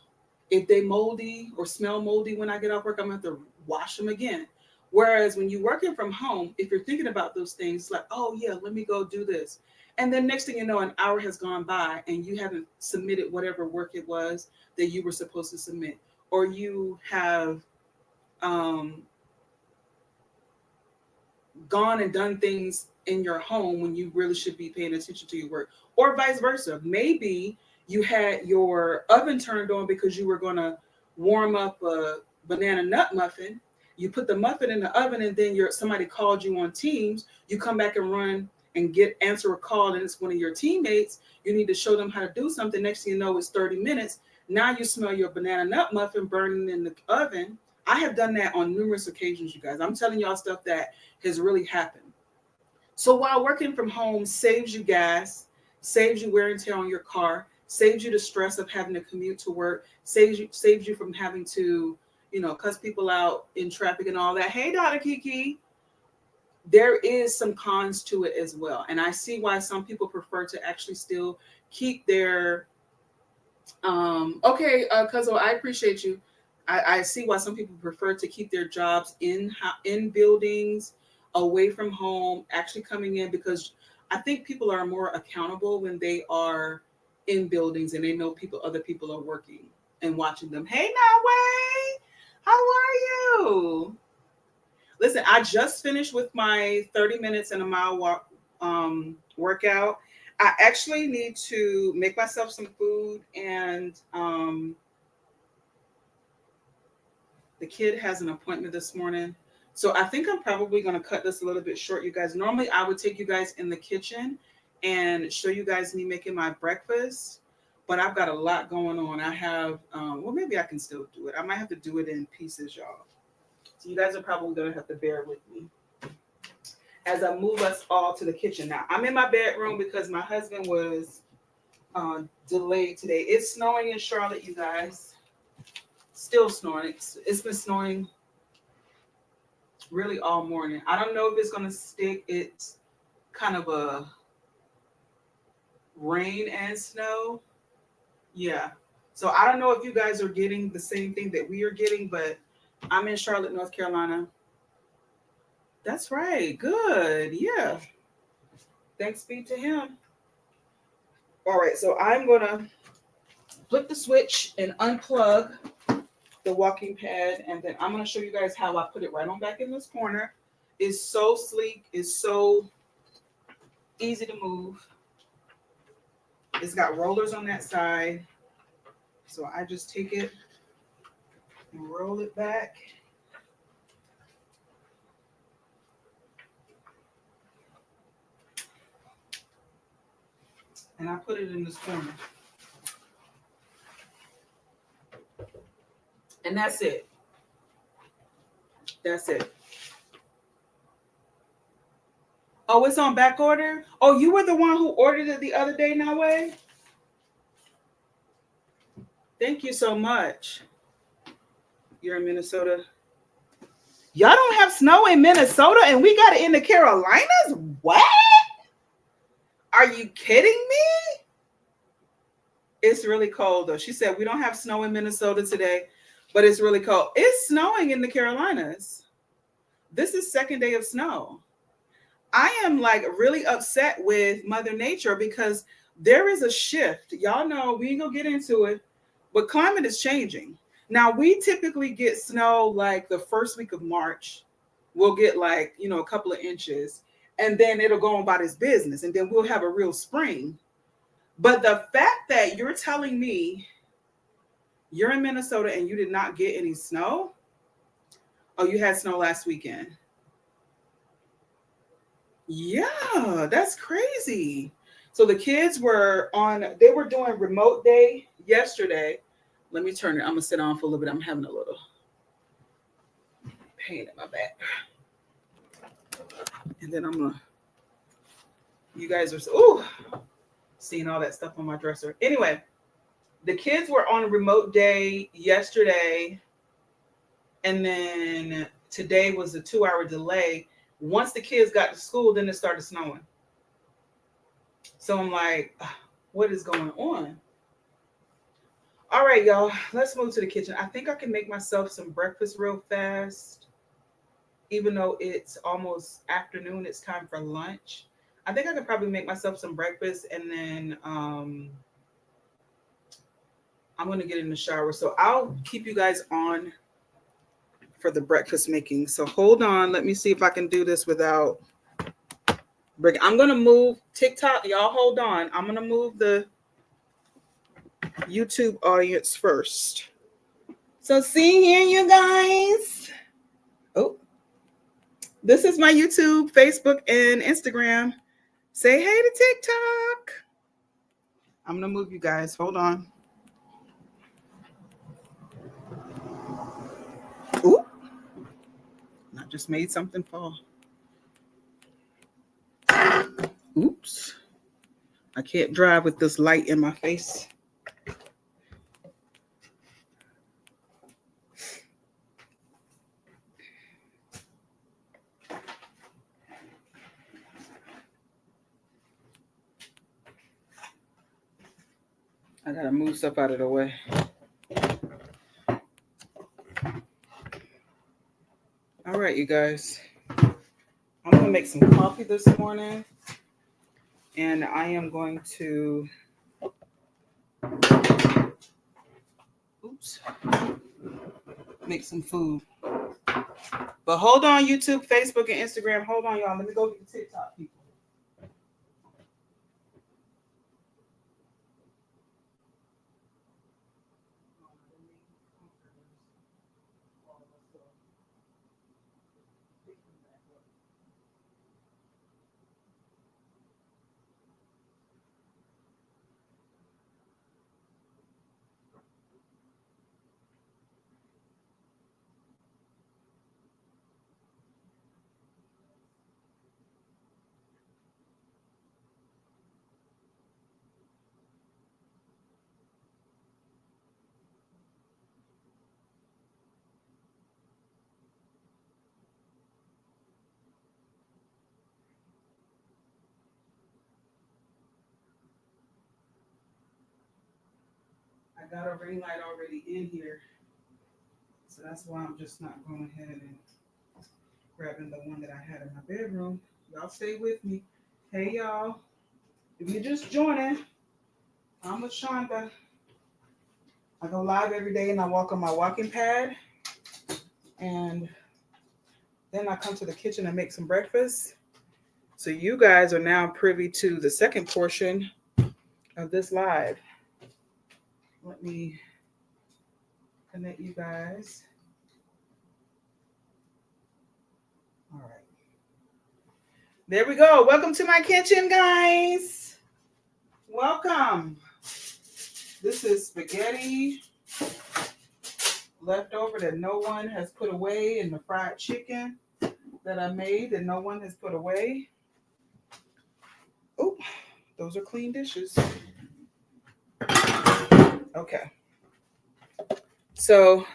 if they moldy or smell moldy when I get off work, I'm gonna have to wash them again. Whereas when you're working from home, if you're thinking about those things, like, oh yeah, let me go do this. And then next thing you know, an hour has gone by and you haven't submitted whatever work it was that you were supposed to submit. Or you have um, gone and done things in your home when you really should be paying attention to your work, or vice versa. Maybe you had your oven turned on because you were going to warm up a banana nut muffin. You put the muffin in the oven, and then somebody called you on Teams. You come back and run and answer a call, and it's one of your teammates. You need to show them how to do something. Next thing you know, it's 30 minutes. Now you smell your banana nut muffin burning in the oven. I have done that on numerous occasions, you guys. I'm telling y'all stuff that has really happened. So while working from home saves you gas, saves you wear and tear on your car, saves you the stress of having to commute to work, saves you from having to, cuss people out in traffic and all that. Hey, Dr. Kiki, there is some cons to it as well. And I see why some people prefer to actually still keep their, Cuzzo, I appreciate you. I see why some people prefer to keep their jobs in buildings, away from home, actually coming in, because I think people are more accountable when they are in buildings and they know other people are working and watching them. Hey, Naway, how are you? Listen, I just finished with my 30 minutes and a mile walk workout. I actually need to make myself some food, and the kid has an appointment this morning. So I think I'm probably going to cut this a little bit short, you guys. Normally, I would take you guys in the kitchen and show you guys me making my breakfast, but I've got a lot going on. I have, maybe I can still do it. I might have to do it in pieces, y'all. So you guys are probably going to have to bear with me as I move us all to the kitchen. Now, I'm in my bedroom because my husband was delayed today. It's snowing in Charlotte, you guys. Still snoring. It's been snowing really all morning. I don't know if it's going to stick. It's kind of a rain and snow. Yeah. So I don't know if you guys are getting the same thing that we are getting, but I'm in Charlotte, North Carolina. That's right. Good. Yeah. Thanks be to him. All right. So I'm going to flip the switch and unplug the walking pad, and then I'm going to show you guys how I put it right on back in this corner. It's so sleek. It's so easy to move. It's got rollers on that side. So I just take it and roll it back. And I put it in this corner. And that's it. That's it. Oh, it's on back order? Oh, you were the one who ordered it the other day, Nawe? Thank you so much. You're in Minnesota. Y'all don't have snow in Minnesota and we got it in the Carolinas? What? Are you kidding me? It's really cold though. She said we don't have snow in Minnesota today, but it's really cold. It's snowing in the Carolinas. This is second day of snow. I am like really upset with Mother Nature because there is a shift. Y'all know we ain't gonna get into it, but climate is changing. Now we typically get snow like the first week of March. We'll get like, a couple of inches, and then it'll go on about its business, and then we'll have a real spring. But the fact that you're telling me you're in Minnesota and you did not get any snow, oh, you had snow last weekend. Yeah, that's crazy. So the kids they were doing remote day yesterday. Let me turn it. I'm gonna sit down for a little bit. I'm having a little pain in my back. And then you guys are, seeing all that stuff on my dresser. Anyway, the kids were on a remote day yesterday. And then today was a 2-hour delay. Once the kids got to school, then it started snowing. So I'm like, what is going on? All right, y'all, let's move to the kitchen. I think I can make myself some breakfast real fast. Even though it's almost afternoon, it's time for lunch. I think I could probably make myself some breakfast and then I'm going to get in the shower. So I'll keep you guys on for the breakfast making. So hold on. Let me see if I can do this without breaking. I'm going to move TikTok. Y'all hold on. I'm going to move the YouTube audience first. So see here, you guys. Oh, this is my YouTube, Facebook, and Instagram. Say hey to TikTok. I'm going to move you guys. Hold on. Ooh. I just made something fall. Oops. I can't drive with this light in my face. I gotta move stuff out of the way. All right, you guys. I'm gonna make some coffee this morning, and I am going to make some food. But hold on, YouTube, Facebook, and Instagram. Hold on, y'all. Let me go get the TikTok people. I got a ring light already in here, so that's why I'm just not going ahead and grabbing the one that I had in my bedroom. Y'all stay with me. Hey, y'all. If you're just joining, I'm LaShonda. I go live every day and I walk on my walking pad. And then I come to the kitchen and make some breakfast. So you guys are now privy to the second portion of this live. Let me connect you guys. All right. There we go. Welcome to my kitchen, guys. Welcome. This is spaghetti leftover that no one has put away, and the fried chicken that I made that no one has put away. Oh, those are clean dishes. Okay. So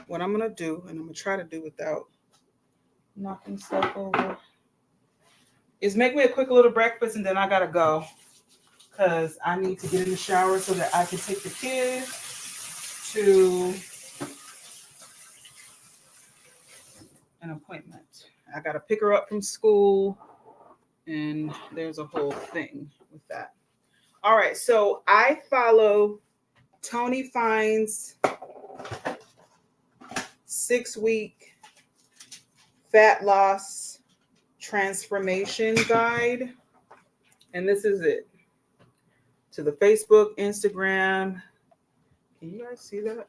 what I'm going to do, and I'm going to try to do without knocking stuff over, is make me a quick little breakfast, and then I got to go because I need to get in the shower so that I can take the kids to an appointment. I got to pick her up from school, and there's a whole thing with that. All right, so I follow Tony Fine's 6-week fat loss transformation guide, and this is it. To the Facebook, Instagram. Can you guys see that?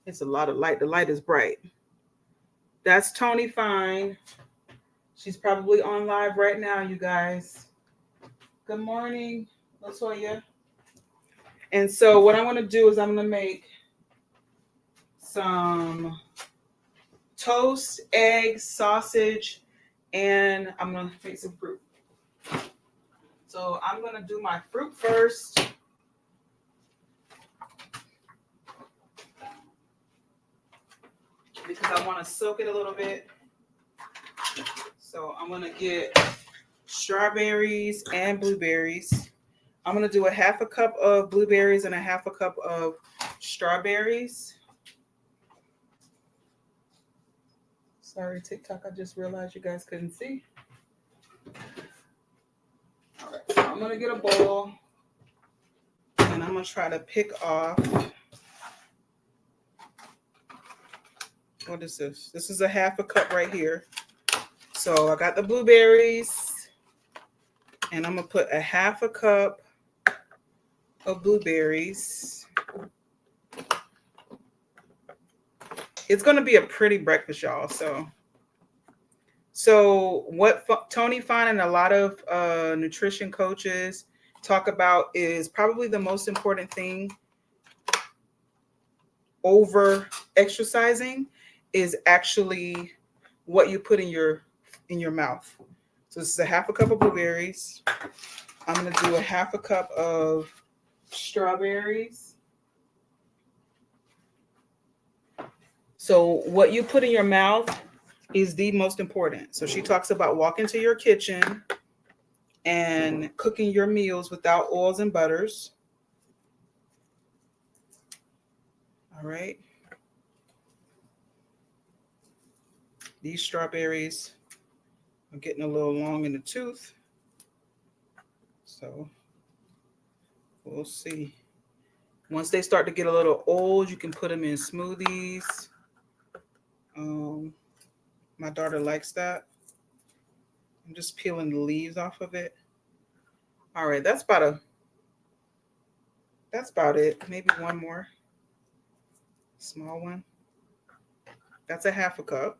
It's a lot of light. The light is bright. That's Tony Fine. She's probably on live right now, you guys. Good morning, Latoya. And so what I'm gonna do is I'm gonna make some toast, eggs, sausage, and I'm gonna make some fruit. So I'm gonna do my fruit first. Because I want to soak it a little bit. So I'm gonna get strawberries and blueberries. I'm gonna do a half a cup of blueberries and a half a cup of strawberries. Sorry, TikTok, I just realized you guys couldn't see. All right, so I'm gonna get a bowl and I'm gonna try to pick off. What is this? This is a half a cup right here. So I got the blueberries and I'm gonna put a half a cup of blueberries. It's gonna be a pretty breakfast, y'all. So what Tony Fine and a lot of nutrition coaches talk about is probably the most important thing over exercising is actually what you put in your mouth. So this is a half a cup of blueberries. I'm gonna do a half a cup of strawberries. So what you put in your mouth is the most important. So she talks about walking to your kitchen and cooking your meals without oils and butters. All right. These strawberries are getting a little long in the tooth. So we'll see. Once they start to get a little old, you can put them in smoothies. My daughter likes that. I'm just peeling the leaves off of it. All right, that's about it. Maybe one more small one. That's a half a cup.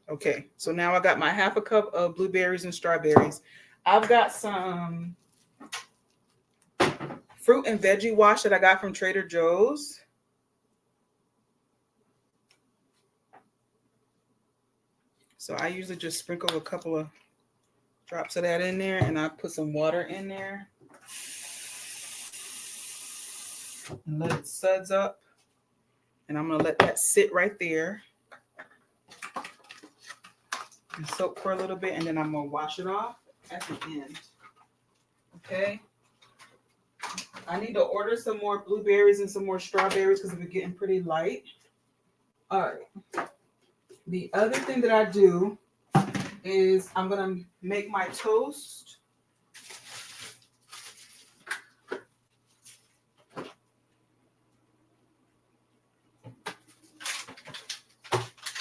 Okay, so now I got my half a cup of blueberries and strawberries. I've got some fruit and veggie wash that I got from Trader Joe's. So I usually just sprinkle a couple of drops of that in there and I put some water in there and let it suds up. And I'm gonna let that sit right there and soak for a little bit, and then I'm gonna wash it off at the end. Okay. I need to order some more blueberries and some more strawberries because they're getting pretty light. All right. The other thing that I do is I'm gonna make my toast.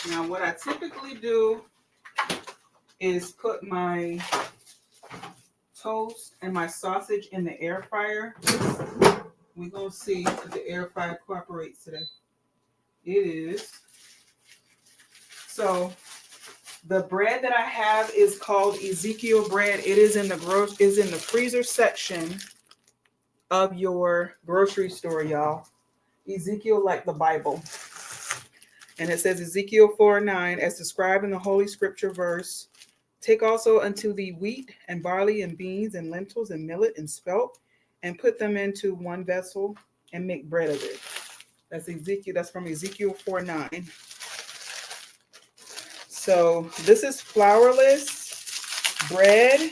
Now, what I typically do is put my toast and my sausage in the air fryer. We're gonna see if the air fryer cooperates today. It is. So the bread that I have is called Ezekiel bread. It is in the freezer section of your grocery store, y'all. Ezekiel, like the Bible. And it says Ezekiel 4:9, as described in the Holy Scripture verse, take also unto thee wheat and barley and beans and lentils and millet and spelt, and put them into one vessel and make bread of it. That's Ezekiel. That's from Ezekiel 4:9. So this is flourless bread.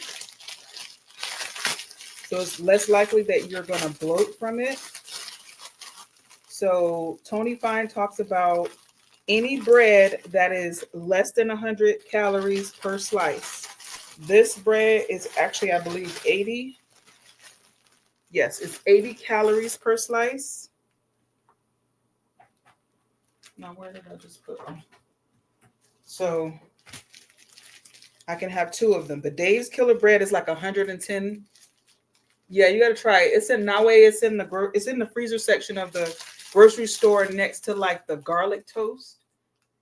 So it's less likely that you're going to bloat from it. So Tony Fine talks about any bread that is less than 100 calories per slice. This bread is actually, I believe, 80. Yes, it's 80 calories per slice. Now, where did I just put them? So I can have two of them. The Dave's Killer Bread is like 110. Yeah, you got to try it. It's in Nawe. It's in the freezer section of the grocery store next to like the garlic toast.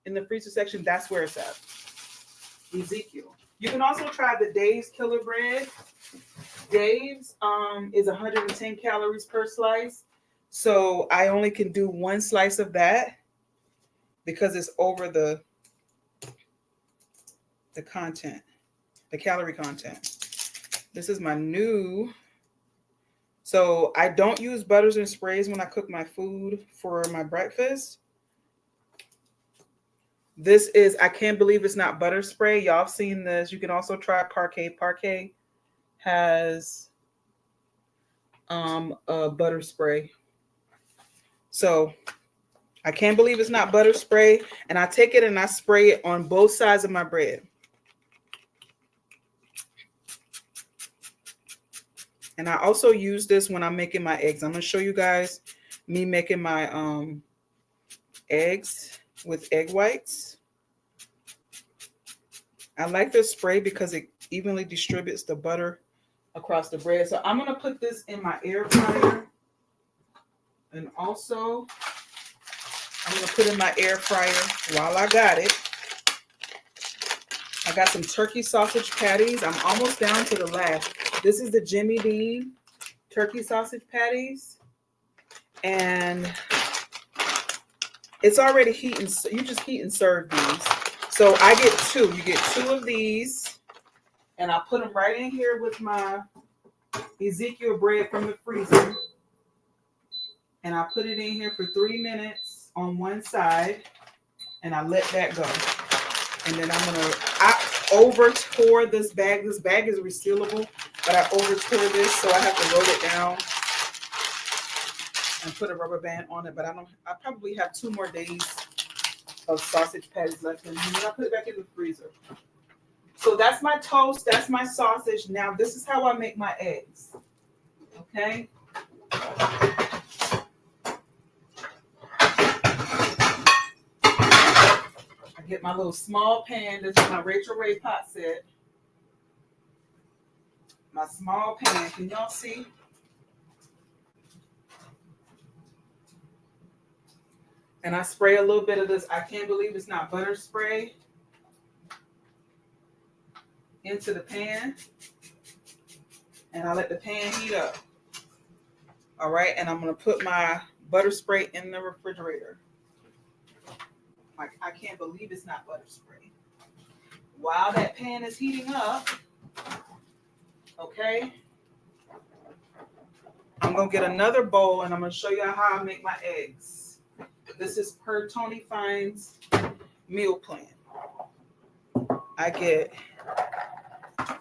In the freezer section, that's where it's at. Ezekiel. You can also try the Dave's Killer Bread. Dave's is 110 calories per slice. So I only can do one slice of that because it's over the content, the calorie content. This is my new. So I don't use butters and sprays when I cook my food for my breakfast. This is, I can't believe it's not butter spray. Y'all have seen this. You can also try Parquet. Parquet has a butter spray. So I can't believe it's not butter spray. And I take it and I spray it on both sides of my bread. And I also use this when I'm making my eggs. I'm going to show you guys me making my eggs with egg whites. I like this spray because it evenly distributes the butter across the bread. So I'm going to put this in my air fryer. And also, I'm going to put in my air fryer while I got it. I got some turkey sausage patties. I'm almost down to the last. This is the Jimmy Dean turkey sausage patties. And it's already heating. You just heat and serve these. So I get two. You get two of these. And I put them right in here with my Ezekiel bread from the freezer. And I put it in here for 3 minutes on one side. And I let that go. And then I over tore this bag. This bag is resealable, but I over tore this, so I have to roll it down and put a rubber band on it. But I probably have 2 more days of sausage patties left in here. And I put it back in the freezer. So that's my toast. That's my sausage. Now this is how I make my eggs. Okay. I get my little small pan. This is my Rachel Ray pot set. My small pan. Can y'all see? And I spray a little bit of this. I can't believe it's not butter spray into the pan. And I let the pan heat up. All right. And I'm going to put my butter spray in the refrigerator. I can't believe it's not butter spray. While that pan is heating up, okay, I'm going to get another bowl and I'm going to show you how I make my eggs. This is per Tony Fine's meal plan. I get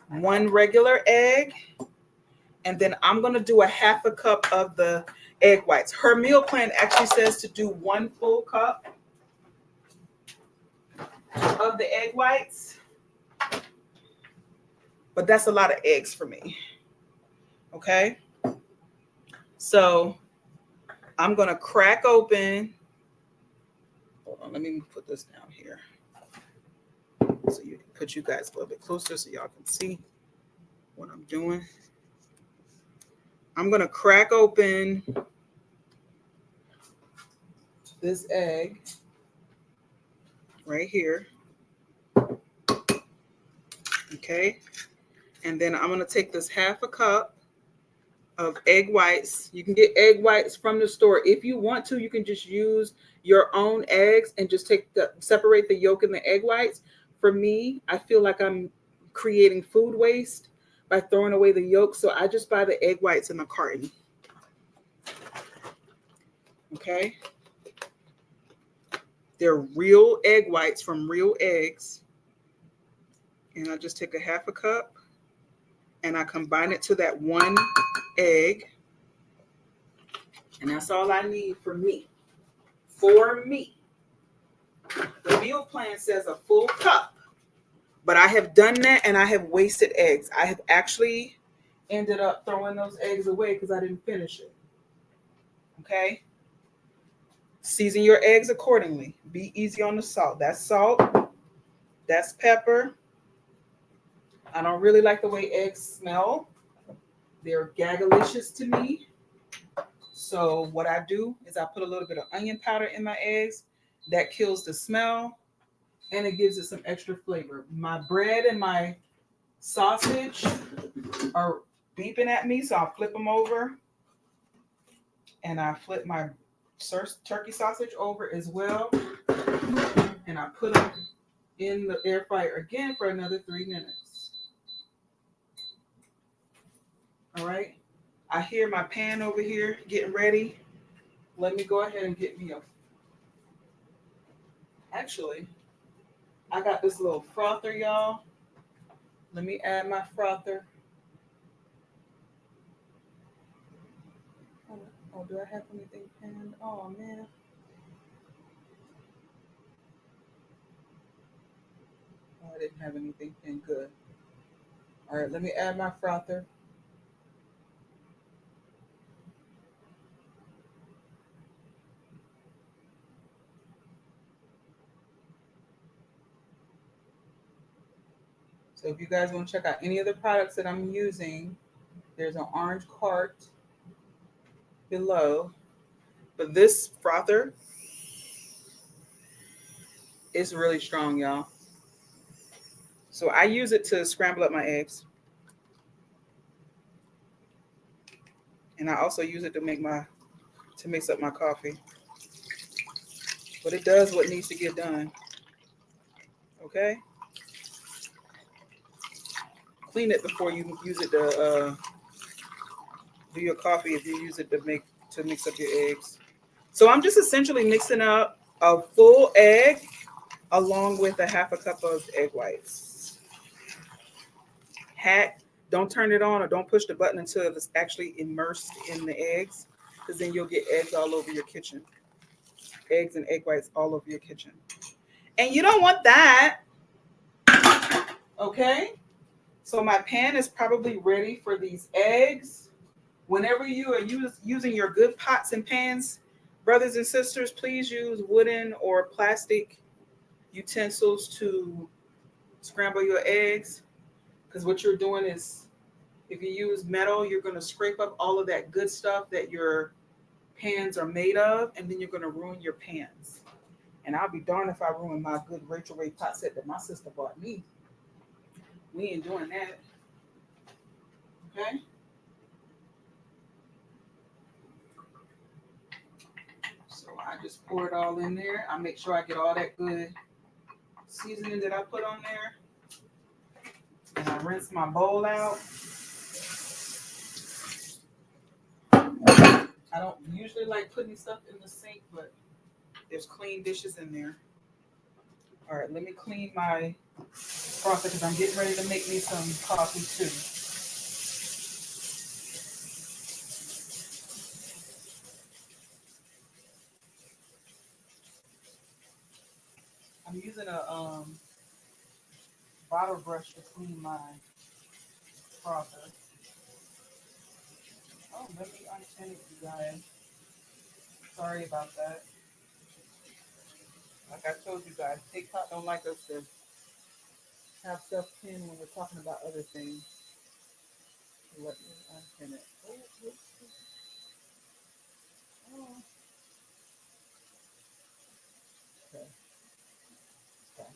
1 regular egg, and then I'm going to do a half a cup of the egg whites. Her meal plan actually says to do 1 full cup of the egg whites, but that's a lot of eggs for me. Okay, so I'm gonna crack open. Hold on, let me put this down here so you can put you guys a little bit closer so y'all can see what I'm doing. I'm gonna crack open this egg right here. Okay, and then I'm going to take this half a cup of egg whites. You can get egg whites from the store. If you want to, you can just use your own eggs and just separate the yolk and the egg whites. For me, I feel like I'm creating food waste by throwing away the yolk, so I just buy the egg whites in a carton. Okay, they're real egg whites from real eggs. And I just take a half a cup and I combine it to that 1 egg. And that's all I need for me. For me. The meal plan says a full cup. But I have done that and I have wasted eggs. I have actually ended up throwing those eggs away because I didn't finish it. Okay? Season your eggs accordingly. Be easy on the salt. That's salt. That's pepper. I don't really like the way eggs smell. They're gagalicious to me. So what I do is I put a little bit of onion powder in my eggs. That kills the smell and it gives it some extra flavor. My bread and my sausage are beeping at me, so I'll flip them over, and I flip my turkey sausage over as well, and I put them in the air fryer again for another 3 minutes. All right. I hear my pan over here getting ready. Let me go ahead and get me a. Actually, I got this little frother, y'all. Let me add my frother. Oh, do I have anything panned? Oh, man. Oh, I didn't have anything pinned. Good. All right, let me add my frother. So if you guys want to check out any of the products that I'm using, there's an orange cart below. But this frother is really strong, y'all. So I use it to scramble up my eggs. And I also use it to mix up my coffee. But it does what needs to get done. Okay? Clean it before you use it to do your coffee if you use it to mix up your eggs. So I'm just essentially mixing up a full egg along with a half a cup of egg whites. Don't turn it on or don't push the button until it's actually immersed in the eggs, because then you'll get eggs all over your kitchen. Eggs and egg whites all over your kitchen. And you don't want that. Okay? So my pan is probably ready for these eggs. Whenever you are using your good pots and pans, brothers and sisters, please use wooden or plastic utensils to scramble your eggs. Because what you're doing is, if you use metal, you're going to scrape up all of that good stuff that your pans are made of, and then you're going to ruin your pans. And I'll be darned if I ruin my good Rachel Ray pot set that my sister bought me. We ain't doing that. Okay? So I just pour it all in there. I make sure I get all that good seasoning that I put on there. And I rinse my bowl out. I don't usually like putting stuff in the sink, but there's clean dishes in there. All right, let me clean my frother because I'm getting ready to make me some coffee too. I'm using a bottle brush to clean my frother. Oh, let me unpin it, you guys. Sorry about that. Like I told you guys, TikTok don't like us to have stuff pinned when we're talking about other things. Let me unpin it. Oh, oh. Okay. Okay.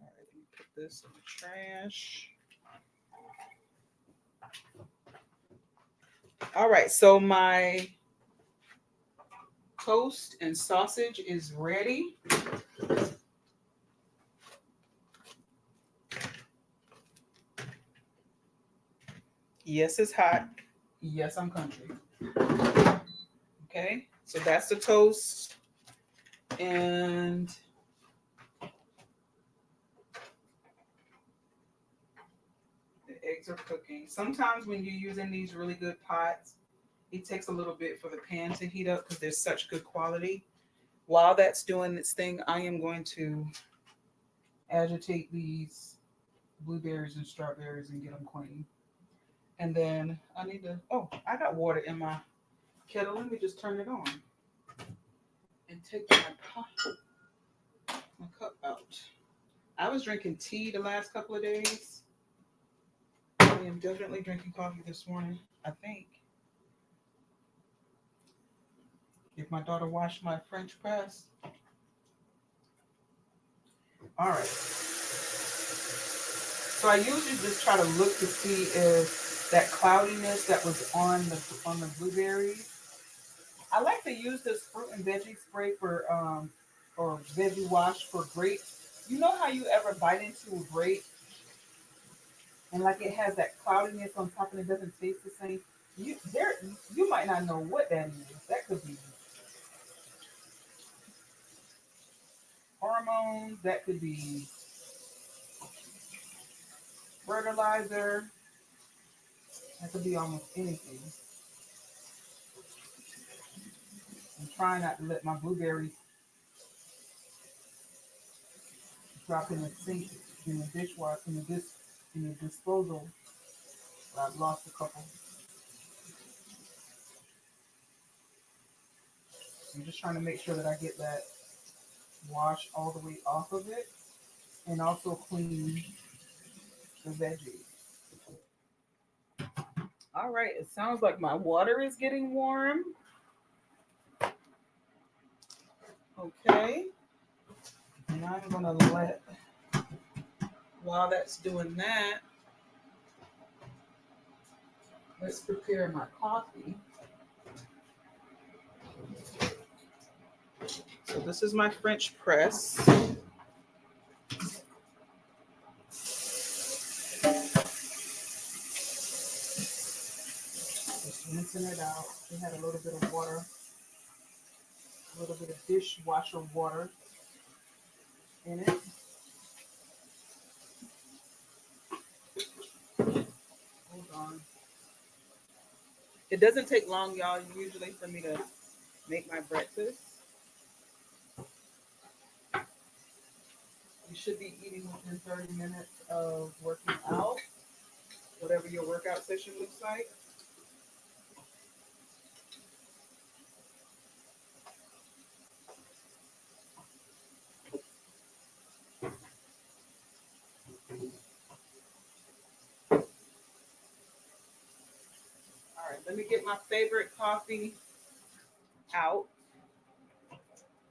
All right, let me put this in the trash. All right, so my toast and sausage is ready. Yes, it's hot. Yes, I'm country. Okay, so that's the toast. And the eggs are cooking. Sometimes when you're using these really good pots, it takes a little bit for the pan to heat up because there's such good quality. While that's doing its thing, I am going to agitate these blueberries and strawberries and get them clean. And then I need to, oh, I got water in my kettle. Let me just turn it on and take my cup out. I was drinking tea the last couple of days. I am definitely drinking coffee this morning, I think. If my daughter washed my French press. All right. So I usually just try to look to see if that cloudiness that was on the blueberries. I like to use this fruit and veggie spray for or veggie wash for grapes. You know how you ever bite into a grape and like it has that cloudiness on top and it doesn't taste the same. You might not know what that is. That could be hormones. That could be fertilizer. That could be almost anything. I'm trying not to let my blueberries drop in the sink, in the dishwasher, in the disposal. But I've lost a couple. I'm just trying to make sure that I get that wash all the way off of it and also clean the veggies. All right, it sounds like my water is getting warm. Okay, and I'm gonna let, while that's doing that, let's prepare my coffee. So this is my French press. Just rinsing it out. We had a little bit of water, a little bit of dishwasher water in it. Hold on. It doesn't take long, y'all, usually for me to make my breakfast. You should be eating within 30 minutes of working out, whatever your workout session looks like. All right, let me get my favorite coffee out.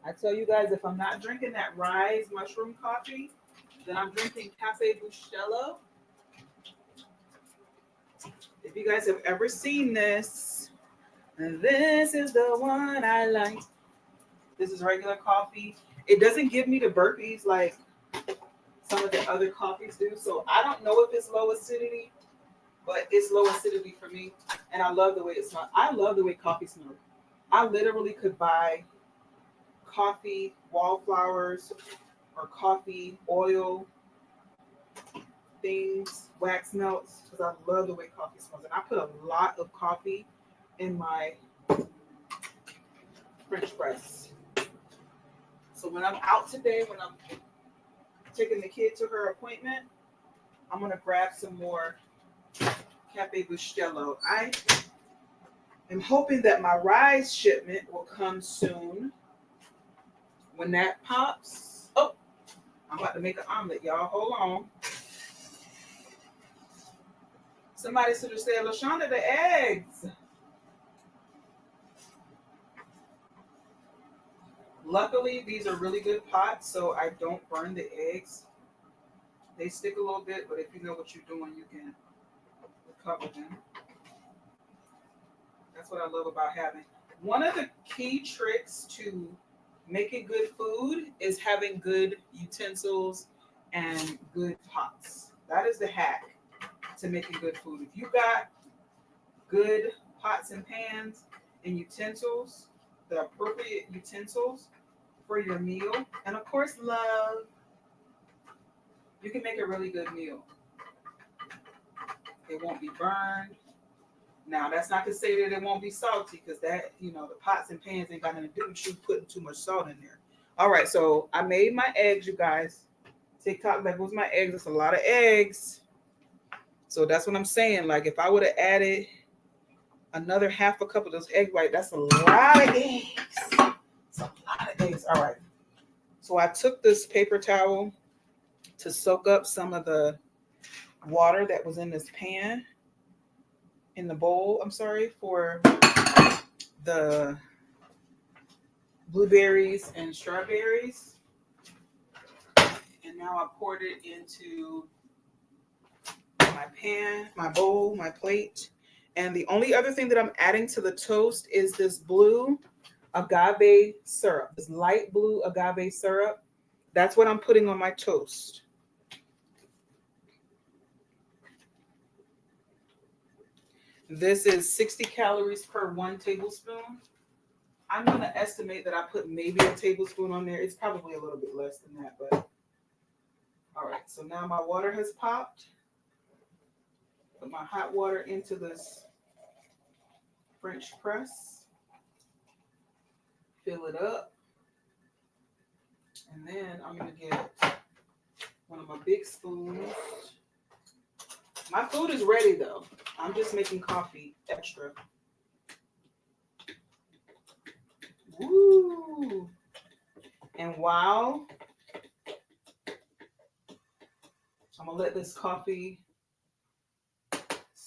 I tell you guys, if I'm not drinking that Rise mushroom coffee, then I'm drinking Cafe Bustelo. If you guys have ever seen this, this is the one I like. This is regular coffee. It doesn't give me the burpees like some of the other coffees do. So I don't know if it's low acidity, but it's low acidity for me. And I love the way it smells. I love the way coffee smells. I literally could buy coffee wallflowers or coffee oil things, wax melts, because I love the way coffee smells. And I put a lot of coffee in my French press. So when I'm out today, when I'm taking the kid to her appointment, I'm gonna grab some more Cafe Bustelo. I am hoping that my Rise shipment will come soon. When that pops, oh, I'm about to make an omelet, y'all. Hold on. Somebody should have said, LaShonda, the eggs. Luckily, these are really good pots, so I don't burn the eggs. They stick a little bit, but if you know what you're doing, you can recover them. That's what I love about having. One of the key tricks to making good food is having good utensils and good pots. That is the hack to making good food. If you got good pots and pans and utensils, the appropriate utensils for your meal, and of course, love, you can make a really good meal. It won't be burned. Now, that's not to say that it won't be salty, because that, the pots and pans ain't got nothing to do with you putting too much salt in there. All right, so I made my eggs, you guys. TikTok, that was my eggs. It's a lot of eggs. So that's what I'm saying. Like, if I would have added another half a cup of those egg white, that's a lot of eggs. It's a lot of eggs. All right. So I took this paper towel to soak up some of the water that was in this pan, in the bowl, I'm sorry, for the blueberries and strawberries. And now I poured it into my pan, my bowl, my plate. And the only other thing that I'm adding to the toast is this blue agave syrup, this light blue agave syrup. That's what I'm putting on my toast. This is 60 calories per 1 tablespoon. I'm going to estimate that I put maybe a tablespoon on there. It's probably a little bit less than that, but all right. So now my water has popped. Put my hot water into this French press. Fill it up. And then I'm going to get one of my big spoons. My food is ready though. I'm just making coffee extra. Woo! And while I'm gonna let this coffee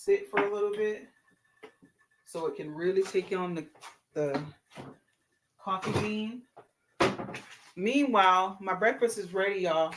sit for a little bit so it can really take on the coffee bean. Meanwhile, my breakfast is ready, y'all.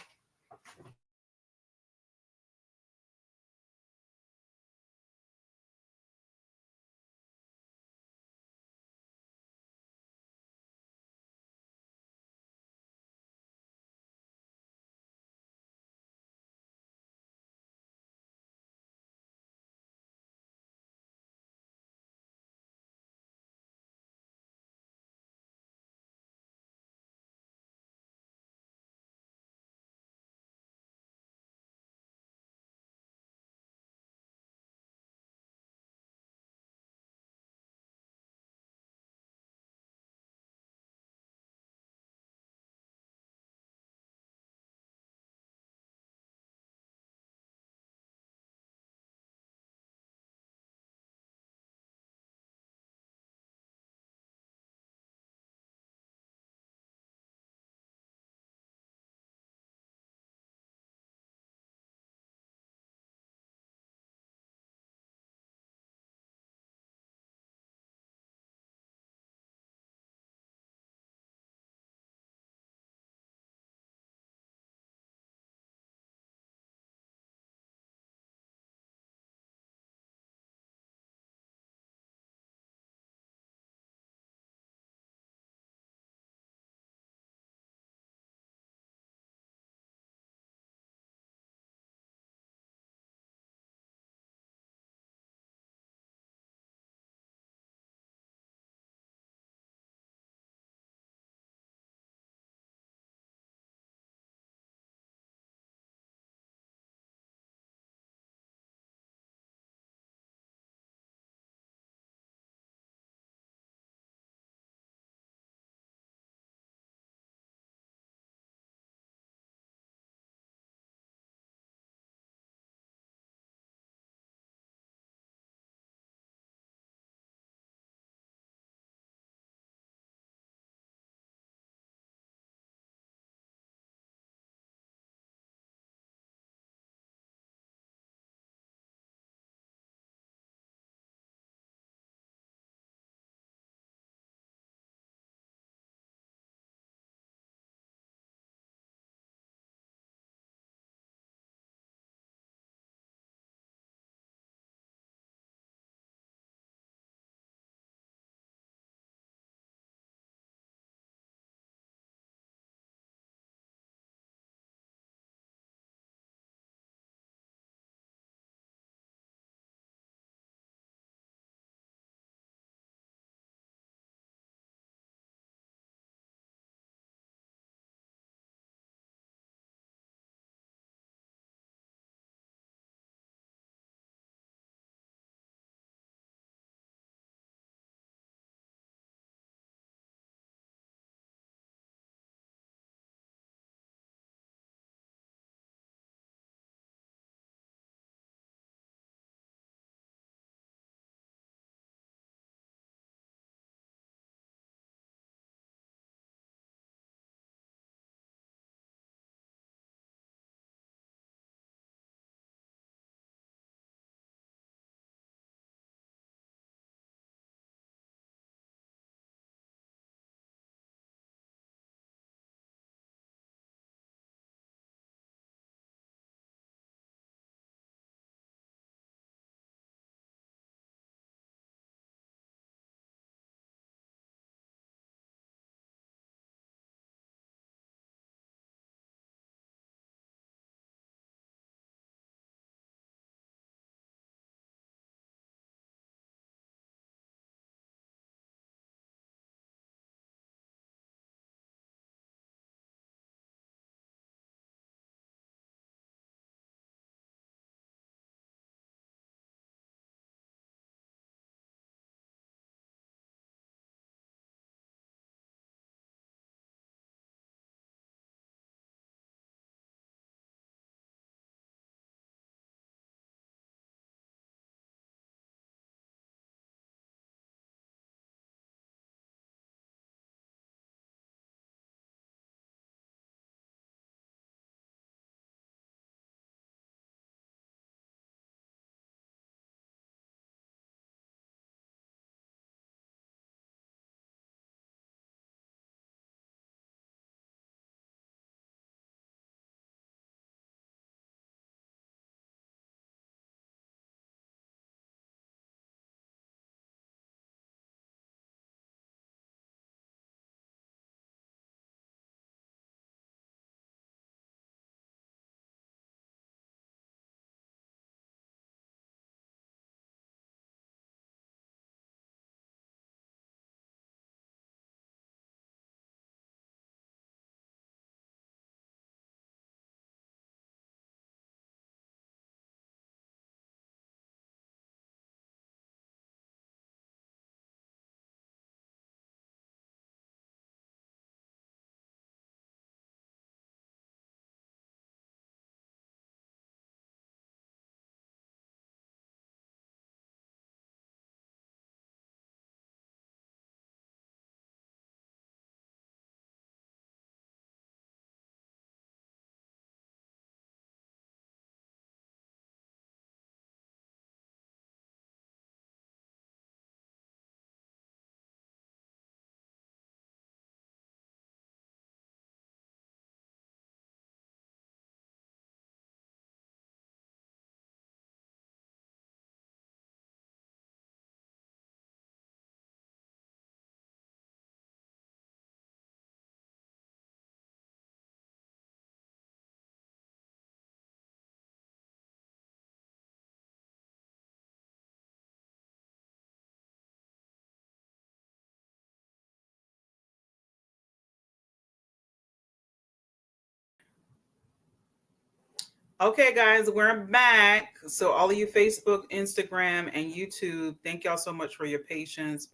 Okay, guys, we're back. So, all of you Facebook, Instagram, and YouTube, thank y'all so much for your patience.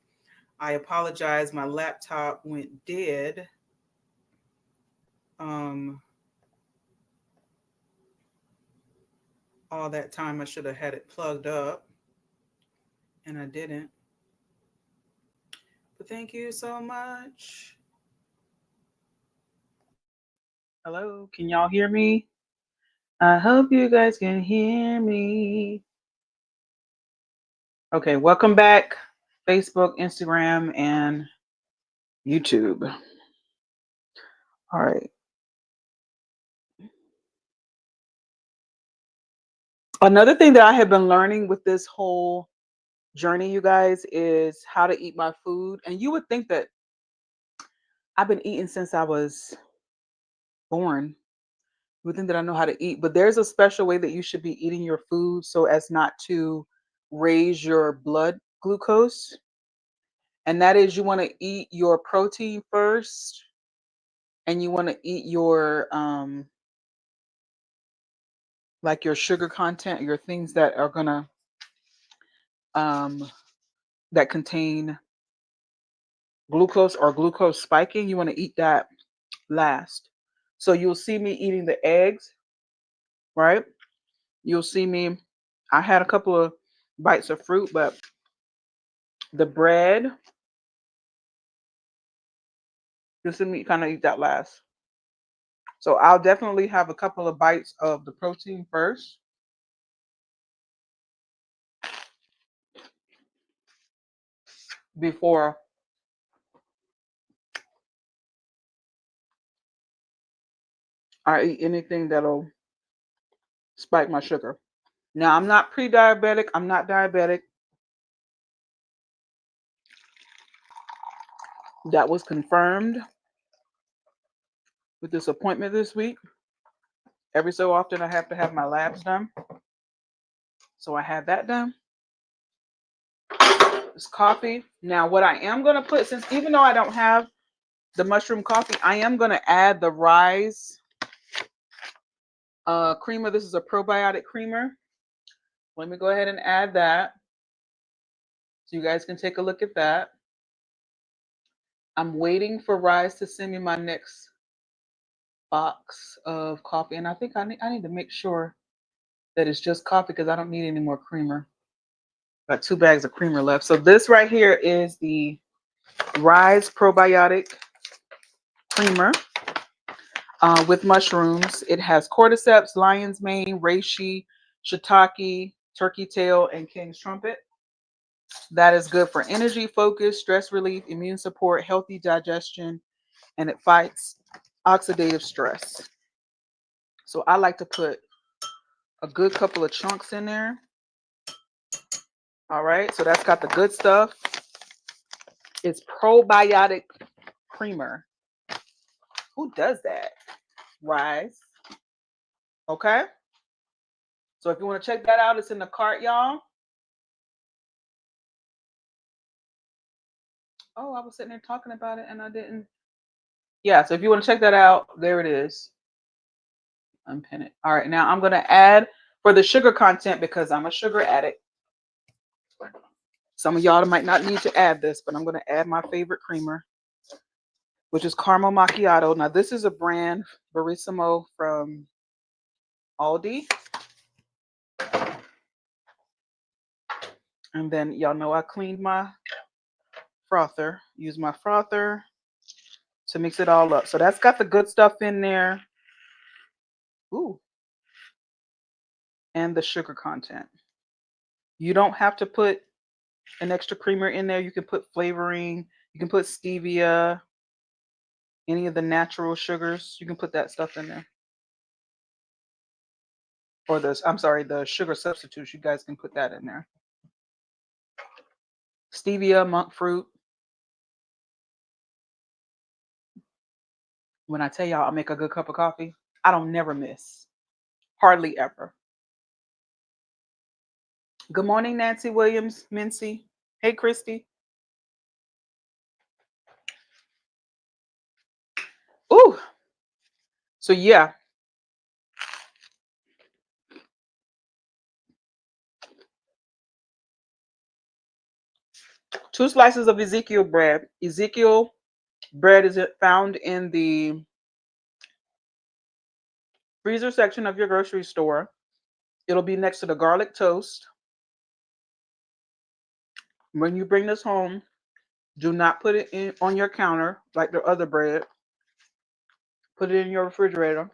I apologize. My laptop went dead. Um, all that time I should have had it plugged up, and I didn't. But thank you so much. Hello, can y'all hear me? I hope you guys can hear me. Okay, welcome back, Facebook, Instagram, and YouTube. All right. Another thing that I have been learning with this whole journey, you guys, is how to eat my food. And you would think that I've been eating since I was born. You would think that I know how to eat, but there's a special way that you should be eating your food so as not to raise your blood glucose. And that is, you want to eat your protein first, and you want to eat your like your sugar content, your things that are gonna um that contain glucose or glucose spiking. You want to eat that last. So you'll see me eating the eggs, right? You'll see me. I had a couple of bites of fruit, but the bread, you'll see me kind of eat that last. So I'll definitely have a couple of bites of the protein first before I eat anything that'll spike my sugar. Now, I'm not pre diabetic, I'm not diabetic. That was confirmed with this appointment this week. Every so often, I have to have my labs done. So I had that done. It's coffee. Now, what I am going to put, since even though I don't have the mushroom coffee, I am going to add the Rise creamer. This is a probiotic creamer. Let me go ahead and add that so you guys can take a look at that. I'm waiting for Rise to send me my next box of coffee, and I think I need to make sure that it's just coffee because I don't need any more creamer. Got 2 bags of creamer left. So this right here is the Rise probiotic creamer with mushrooms. It has cordyceps, lion's mane, reishi, shiitake, turkey tail, and king's trumpet. That is good for energy, focus, stress relief, immune support, healthy digestion, and it fights oxidative stress. So I like to put a good couple of chunks in there. All right, so that's got the good stuff. It's probiotic creamer. Who does that? Rise. Okay. So if you want to check that out, it's in the cart, y'all. Oh, I was sitting there talking about it and I didn't. Yeah, so if you want to check that out, there it is. Unpin it. All right, now I'm going to add for the sugar content because I'm a sugar addict. Some of y'all might not need to add this, but I'm going to add my favorite creamer, which is caramel macchiato. Now, this is a brand, Barissimo from Aldi. And then y'all know I cleaned my frother, use my frother to mix it all up. So that's got the good stuff in there. Ooh. And the sugar content. You don't have to put an extra creamer in there. You can put flavoring. You can put stevia, any of the natural sugars. You can put that stuff in there. Or the sugar substitutes. You guys can put that in there. Stevia, monk fruit. When I tell y'all I make a good cup of coffee, I don't never miss. Hardly ever. Good morning, Nancy Williams, Mincy. Hey, Christy. Ooh. So yeah, 2 slices of Ezekiel bread. Ezekiel bread is found in the freezer section of your grocery store. It'll be next to the garlic toast. When you bring this home, do not put it in on your counter like the other bread. Put it in your refrigerator.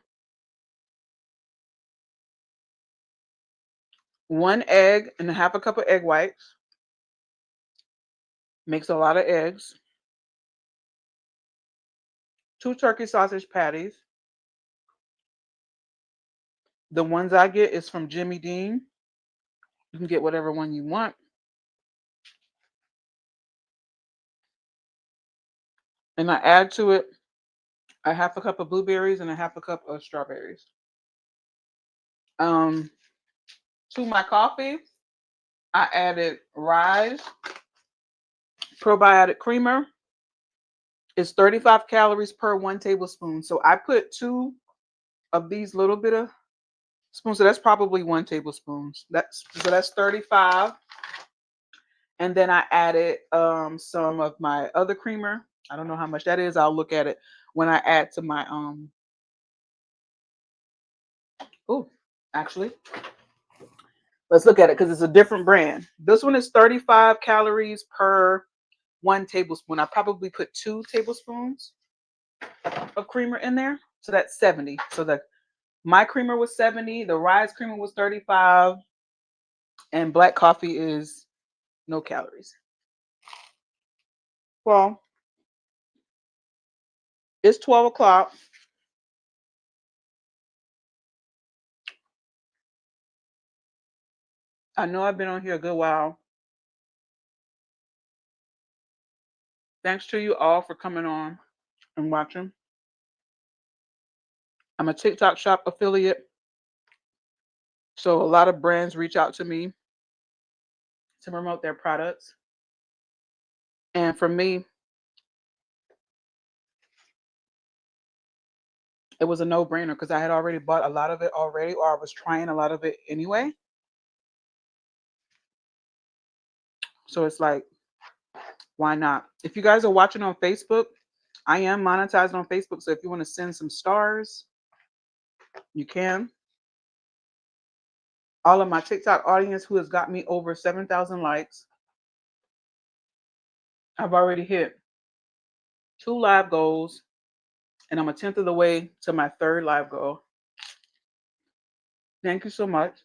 1 egg and a half a cup of egg whites. Makes a lot of eggs. 2 turkey sausage patties. The ones I get is from Jimmy Dean. You can get whatever one you want. And I add to it a half a cup of blueberries and a half a cup of strawberries. Um, to my coffee, I added Rise probiotic creamer. It's 35 calories per 1 tablespoon. So I put 2 of these little bit of spoons. So that's probably 1 tablespoon. That's 35. And then I added some of my other creamer. I don't know how much that is. I'll look at it when I add to my oh, actually, let's look at it because it's a different brand. This one is 35 calories per 1 tablespoon. I probably put 2 tablespoons of creamer in there. So that's 70. So my creamer was 70, the Rise creamer was 35, and black coffee is no calories. Well, it's 12 o'clock. I know I've been on here a good while. Thanks to you all for coming on and watching. I'm a TikTok shop affiliate. So a lot of brands reach out to me to promote their products. And for me, it was a no-brainer because I had already bought a lot of it already, or I was trying a lot of it anyway. So it's like, why not? If you guys are watching on Facebook, I am monetized on Facebook. So if you want to send some stars, you can. All of my TikTok audience who has got me over 7,000 likes, I've already hit 2 live goals, and I'm a tenth of the way to my 3rd live goal. Thank you so much.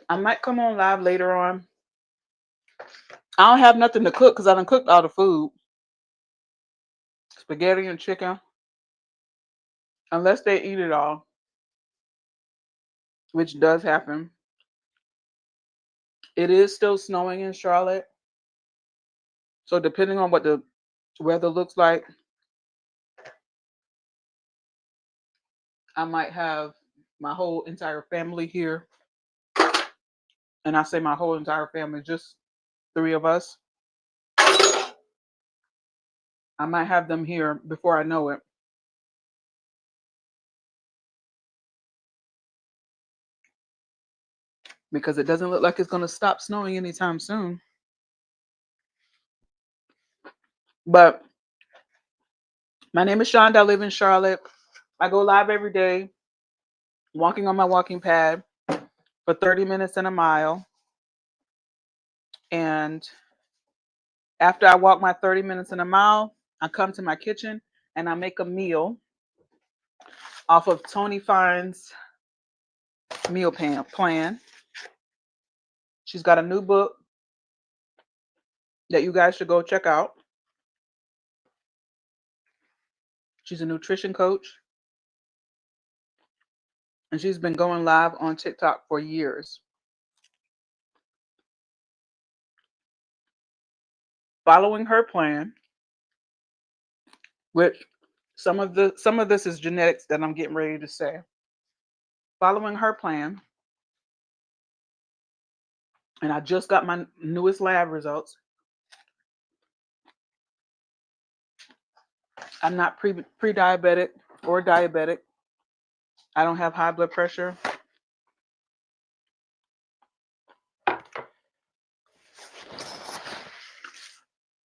I might come on live later on. I don't have nothing to cook because I done cooked all the food. Spaghetti and chicken. Unless they eat it all, which does happen. It is still snowing in Charlotte. So depending on what the weather looks like, I might have my whole entire family here. And I say my whole entire family, just 3 of us. I might have them here before I know it. Because it doesn't look like it's going to stop snowing anytime soon. But my name is Shonda. I live in Charlotte. I go live every day, walking on my walking pad for 30 minutes and a mile. And after I walk my 30 minutes and a mile, I come to my kitchen and I make a meal off of Tony Fine's meal plan. She's got a new book that you guys should go check out. She's a nutrition coach. And she's been going live on TikTok for years. Following her plan, which some of this is genetics that I'm getting ready to say. Following her plan, and I just got my newest lab results. I'm not pre-diabetic or diabetic. I don't have high blood pressure.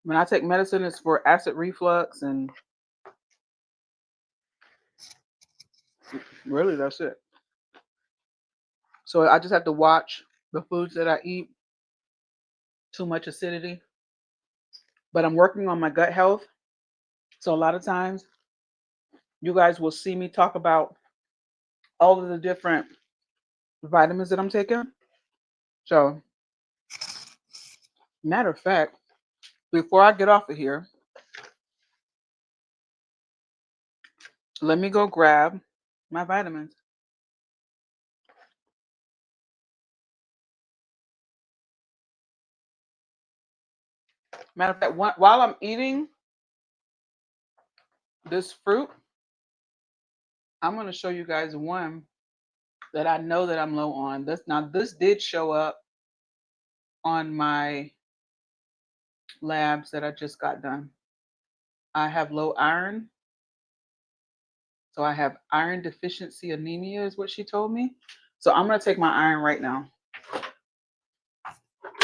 When I take medicine, it's for acid reflux, and really that's it. So I just have to watch the foods that I eat. Too much acidity. But I'm working on my gut health. So a lot of times you guys will see me talk about all of the different vitamins that I'm taking. So, matter of fact, before I get off of here, let me go grab my vitamins. Matter of fact, while I'm eating this fruit, I'm going to show you guys one that I know that I'm low on. This did show up on my labs that I just got done. I have low iron. So I have iron deficiency anemia is what she told me. So I'm going to take my iron right now.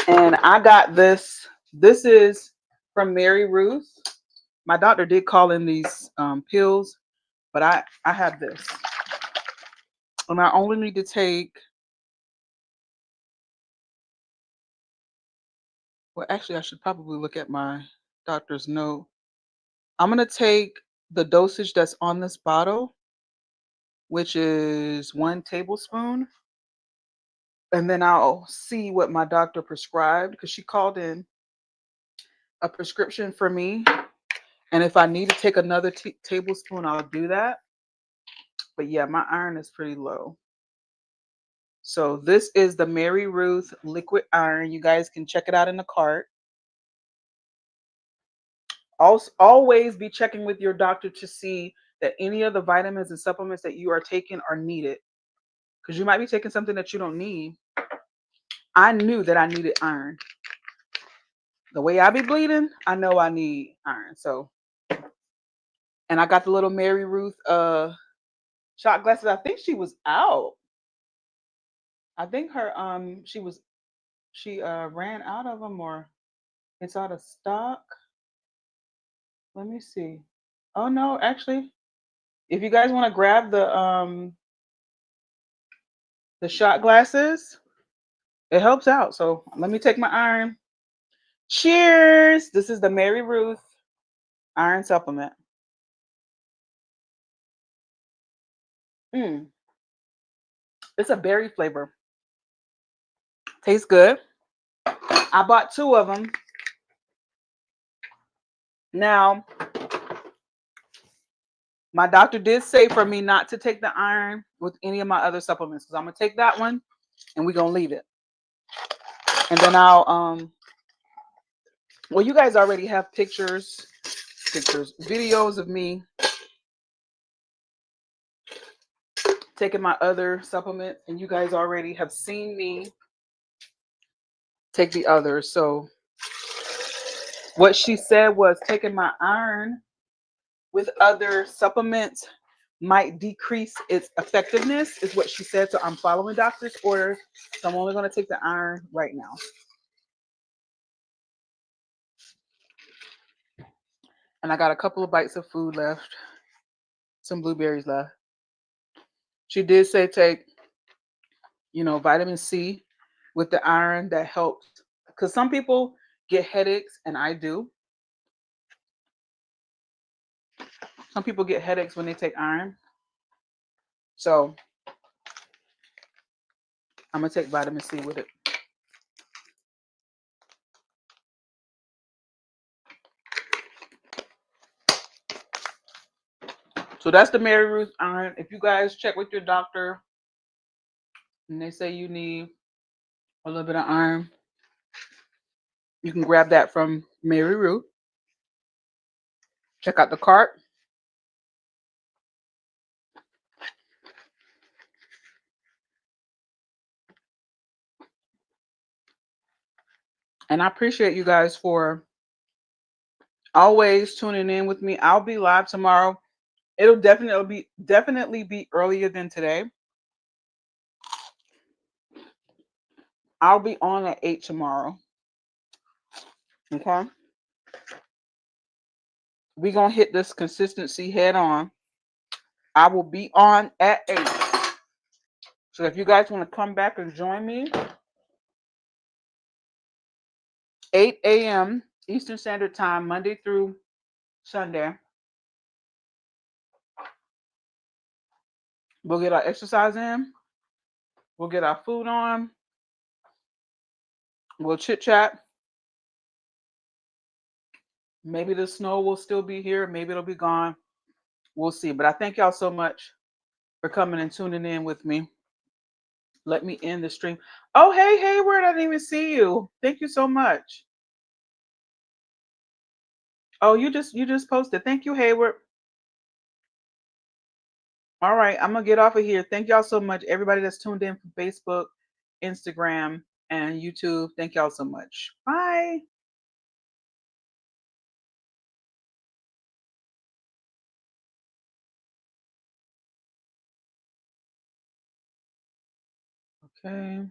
And I got this. This is from Mary Ruth. My doctor did call in these pills, but I have this. And I only need to take, well, actually, I should probably look at my doctor's note. I'm going to take the dosage that's on this bottle, which is 1 tablespoon. And then I'll see what my doctor prescribed because she called in a prescription for me. And if I need to take another tablespoon, I'll do that. But yeah, my iron is pretty low. So this is the Mary Ruth liquid iron. You guys can check it out in the cart. Also, always be checking with your doctor to see that any of the vitamins and supplements that you are taking are needed. Because you might be taking something that you don't need. I knew that I needed iron. The way I be bleeding, I know I need iron. So, and I got the little Mary Ruth shot glasses. I think she was out. I think her she ran out of them or it's out of stock. Let me see. Oh no, actually, if you guys want to grab the shot glasses, it helps out. So let me take my iron. Cheers! This is the Mary Ruth iron supplement. Mm, it's a berry flavor. Tastes good. I bought 2 of them. Now, my doctor did say for me not to take the iron with any of my other supplements because I'm gonna take that one and we're gonna leave it. And then I'll well, you guys already have videos of me taking my other supplement, and you guys already have seen me take the others. So what she said was taking my iron with other supplements might decrease its effectiveness, is what she said. So I'm following doctor's orders. So I'm only going to take the iron right now. And I got a couple of bites of food left, some blueberries left. She did say take, vitamin C with the iron. That helps because some people get headaches, and I do. Some people get headaches when they take iron. So I'm going to take vitamin C with it. So that's the Mary Ruth iron. If you guys check with your doctor and they say you need a little bit of iron, you can grab that from Mary Ruth. Check out the cart. And I appreciate you guys for always tuning in with me. I'll be live tomorrow. It'll definitely be earlier than today. I'll be on at 8 tomorrow. Okay. We're going to hit this consistency head on. I will be on at 8. So if you guys want to come back and join me, 8 a.m. Eastern Standard Time, Monday through Sunday. We'll get our exercise in. We'll get our food on. We'll chit chat. Maybe the snow will still be here. Maybe it'll be gone. We'll see. But I thank y'all so much for coming and tuning in with me. Let me end the stream. Oh, hey, Hayward, I didn't even see you. Thank you so much. Oh, you just posted. Thank you, Hayward. All right, I'm gonna get off of here. Thank y'all so much. Everybody that's tuned in from Facebook, Instagram, and YouTube. Thank y'all so much. Bye. Okay.